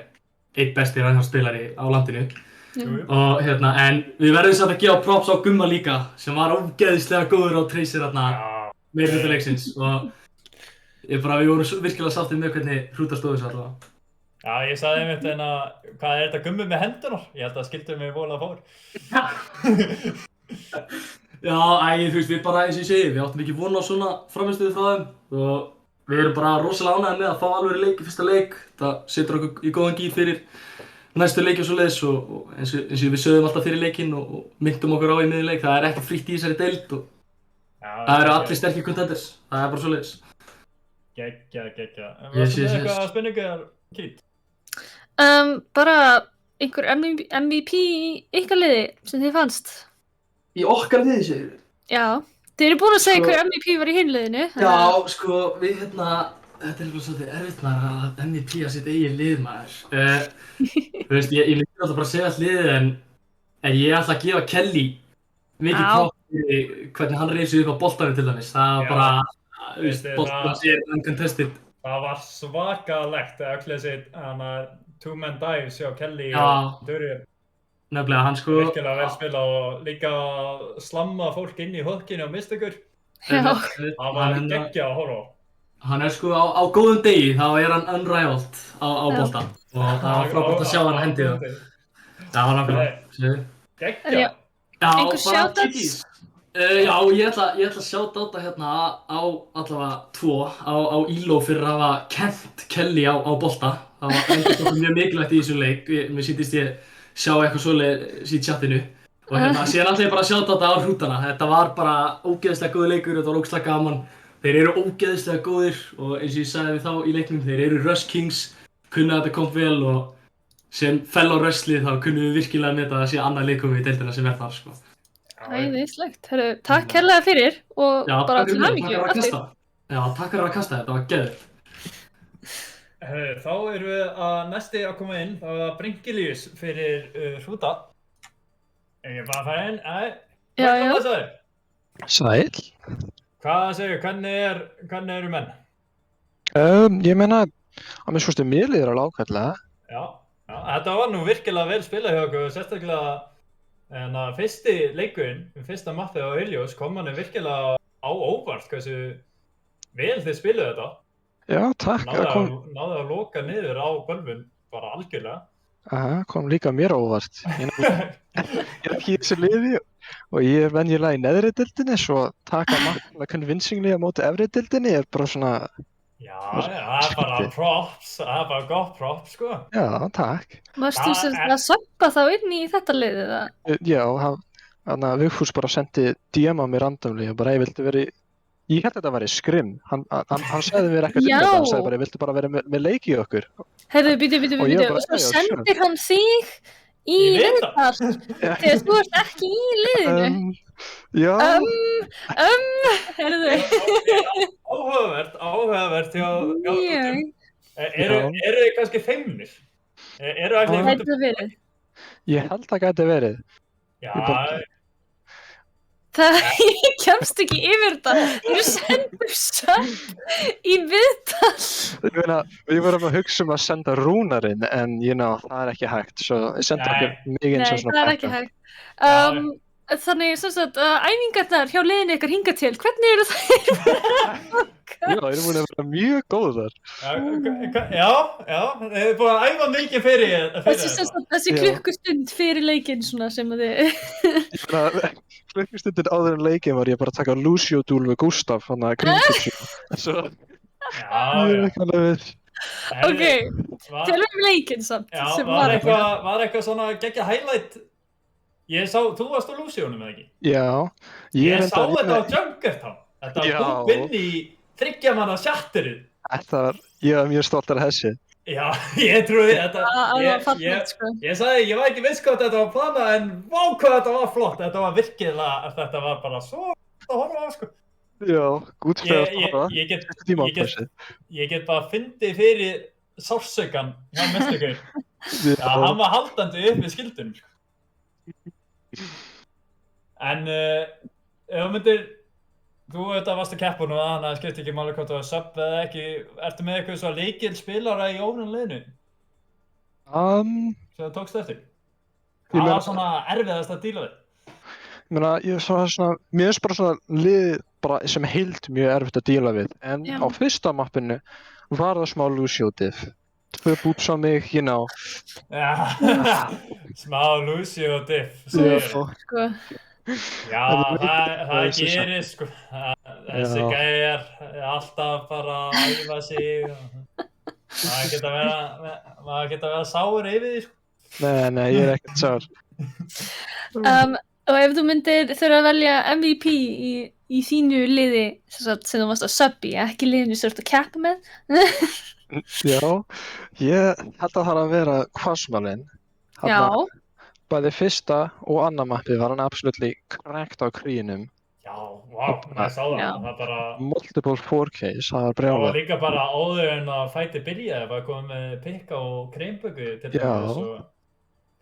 einn besti rænhjálpsspilari á landinu. Jú. Og en við verðum samt að gefa props á Gumma líka, sem var ógeðislega góður á Tracer meiri hluta leiksins. Og við vorum virkilega sáttið með hvernig Hrútar stóðu sig allavega. Já, ég sagði einmitt hvað þetta Gummi með hendunar? Ég held að skildu mig vola fór. Já, þú veist, við eins og ég segi, við áttum ekki von á svona frammistöðu frá þeim og við erum bara rosalega ánægðir með að fá alveg leik í fyrsta leik. Það setur okkur í góðan gír fyrir næstu leiki og svoleiðis og eins og við sögðum alltaf fyrir leikinn og myndum okkur á í miðjuleik. Það er ekkert frítt í þessari deild og það eru allir sterkir contenders. Það er bara svoleiðis. Geggja. Yes. Varstu með eitthvað spurningar, Kít? Bara einhver MVP í ykkar liði sem þið fannst? Í okkar liði, segir við? Já, þið eru búin að segja hver MVP var í hinn liðinu. Já, sko, við þetta er bara svolítið erfitt maður að MVP að sitt eigin lið maður. Þú veist, ég myndi alltaf bara að segja allt liðið en ég ætla að gefa Kelly mikið props fyrir hvernig hann reif sig upp á boltanum til dæmis. Það var bara, þú veist, boltanum sér uncontested. Það var svakalegt að öll þessi two-man dives hjá Kelly og Duri. Nefnilega, hann sko... Virkilega vel spila og líka að slamma fólk inn í hökkinu og mista ykkur. Já. Það var geggja að horfa á. Hann sko á góðum degi, þá hann unrivaled á boltan. Og það var frábært að sjá hann hendi það. Það var nákvæmlega. Geggja. Einhver shoutouts? Já, ég ætla að shoutouta hérna á allavega tvo. Á Íló fyrir að hafa kennt Kelly á bolta. Það var mjög mikilvægt í þessu leik. Mér sýndist ég sjá eitthvað svoleiðis í chatinu og síðan ætla ég bara að sjá þetta á Hrútana. Þetta var bara ógeðslega góður leikur, þetta var ógeðslega gaman. Þeir eru ógeðslega góðir og eins og ég sagði við þá í leiknum, þeir eru Rush Kings, kunna þetta komp vel og sem fellow Rush-lið þá kunnum við virkilega meta að sé annað leikkomi í deildina sem þar sko. Æðislegt. Takk kærlega fyrir og bara til hamingju aftur. Já, takk fyrir að kasta þetta, var geðveikt. Þá erum við næsti að koma inn, það var Brynkilius fyrir Hrúta. Ég bara að fara inn, hvað sagði? Sæll. Hvað segir, hvernig eru menn? Ég meina, að minnst kosti mér líður alveg ágætlega. Já, þetta var nú virkilega vel spilað hjá okkur, sérstaklega fyrsti leikurinn, fyrsta mappið á Iljós kom hann virkilega á óvart hversu vel þið spiluðu þetta. Já, takk. Náðu að loka niður á gólfin, bara algjörlega. Kom líka mér á óvart. Ég er ekki í þessu liði og ég er venjulega í neðri deildinni, svo taka makna convincingly á móti efri deildinni er bara svona... Já, það er bara props, það er bara gott props, sko. Já, takk. Varstu að söppa þá inn í þetta liðið það? Já, þannig að Vigfús bara sendi DM á mér randomly og bara ég vildi verið... Ég held að þetta væri skrim, hann sagði mér ekkert um þetta, hann sagði bara, viltu bara vera með leik í okkur? Heyrðu, býtu, og svo sendir hann þig í viðtal, þegar þú ert ekki í liðinu. Já. Heyrðu. Áhugavert hjá Hrútum. Eru þið kannski feimnir? Gæti verið. Ég held að gæti verið. Já. Ég kemst ekki yfir þetta. Þú sendur söpp í viðtal. Ég meina, við vorum að hugsa að senda Rúnarinn, en það er ekki hægt. Svo ég sendi okkur mig eins og svona það er ekki hægt. Þannig, æfingarnar hjá liðinu ykkar hingað til, hvernig eru þær? Já, þeir eru búin að vera mjög góðar. Já, þið eru búin að æfa mikið fyrir þetta. Þessi klukkustund fyrir leikinn svona sem að þið... Klukkustundin áður en leikinn var ég bara að taka Lucio-dúl við Gustaf, hann að Grímsson. Svo... Ok, tölum leikinn samt. Já, var eitthvað svona geggja highlight? Þú varst á Lucio-num eða ekki? Já. Ég sá þetta á Junkertown. Þetta var þú inn í 3 manna chatterið. Ég var mjög stoltur af þessu. Já, ég trúi þetta. Ég sagði, ég var ekki viss hvað þetta var planað, en vá hvað þetta var flott. Þetta var virkilega, þetta var bara svo að horfa á, sko. Já, gút fyrir að horfa. Ég get bara fyndið fyrir sársaukan hjá Mestökur. Já, hann var haldandi upp við skildunum, sko. En ef þú myndir þú auðvitað varst að keppa nú, þannig að það skiptir ekki máli hvort þú var sub eða ekki. Ertu með eitthvað svo lykil spilara í óvunarliðinu sem þú tókst eftir? Ég Hvað meina- var svona erfiðast að díla við? Ég meina, mér finnst bara svona lið bara sem heild mjög erfitt að díla við. En Já. á fyrsta mappinu var það smá Lucio diff. 2 boots á mig, you know. Já, smá Lucio diff, segir Já. Sko, Já, það gerist sko. Þessi Já. gæjar alltaf bara að æfa sig. Maður geta að vera sáur yfir því sko. Nei, ég er ekkert sár. og ef þú myndir þurfa að velja MVP í þínu liði sem þú varst að subbi, ekki liðinu sem þú ert að keppa með. Já, ég held að það er að vera Kvasmalinn. Já, Bæði fyrsta og annað mappið var hann absolutely cracked á krínum. Já, vá, maður sá það. Já. Það er bara... Multiple 4Ks, það var Og brjálað. líka bara áður en að fæti byrjaði, var komið með pikka og kremböku til Já. dæmis og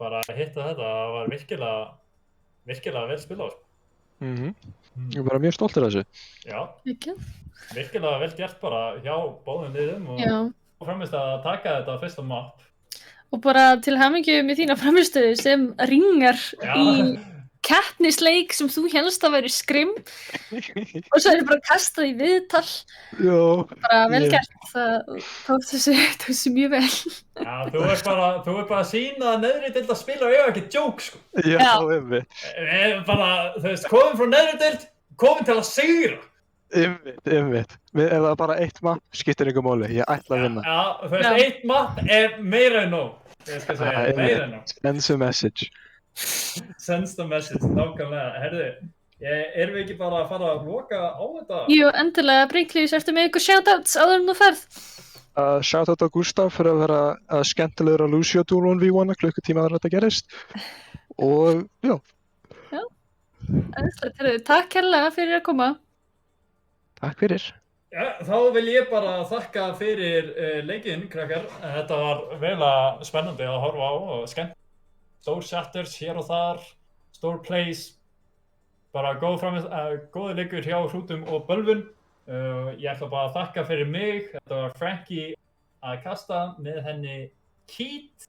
bara hitta þetta, það var virkilega vel spilað. Sko. Ég er bara mjög stoltur af þessu. Já, ekki. virkilega vel gert bara hjá báðum liðum og Já. framist að taka þetta á fyrsta mapp. Og bara til hamingju með þína framistöðu sem ringar Já, í keppnisleik sem þú helst að væri skrim og svo er bara kastað í viðtal. Já. Bara vel Ég- gert, það tók þessu mjög vel. já þú er bara að sína að neðri deild að spila og ég ekki djók sko. Já, Já. einmitt. Bara, þú veist, komin frá neðri deild, komin til að sigra. Einmitt. Ef það er bara eitt mapp, skiptir ykkur máli. Ég ætla að vinna. Já, þú veist, Já. eitt mapp er meira en nóg. Ég skal segja, meira en nóg. Sends a message. Sends the message, nákvæmlega. Herðu, erum við ekki bara að fara að loka á þetta? Jú, endilega, Brinklís, ertu með ykkur shoutouts áður en þú ferð? Shoutout á Gustaf fyrir að vera skemmtilegur að Lucio Duel 1v1 klukkutíma þar þetta gerist. Og já, Æðislegt, heyrðu, takk kærlega fyrir að koma. takk fyrir. Ja, þá vil ég bara þakka fyrir leikinn, krakkar. Þetta var vel spennandi að horfa á og skemmt. Stór shatters hér og þar, stór plays. Bara góði leikur hjá Hrútum og Bölvun. Ég ætla bara að þakka fyrir mig. Þetta var Frankie að kasta með henni Keat.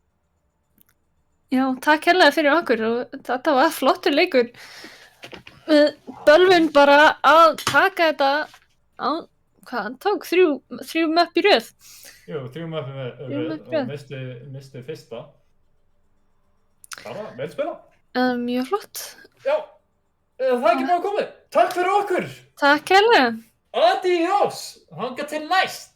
Já, takk kærlega fyrir okkur og þetta var flottur leikur. Bölvun bara að taka þetta á, hvað, hann tók þrjú möpp í röð. Jú, 3 möppi Þrjú með möppi og misti fyrsta. Bara, vel spila. Mjög flott. Já, það er ekki bara komið. Takk fyrir okkur. Takk kærlega. Adiós. Hanga til næst.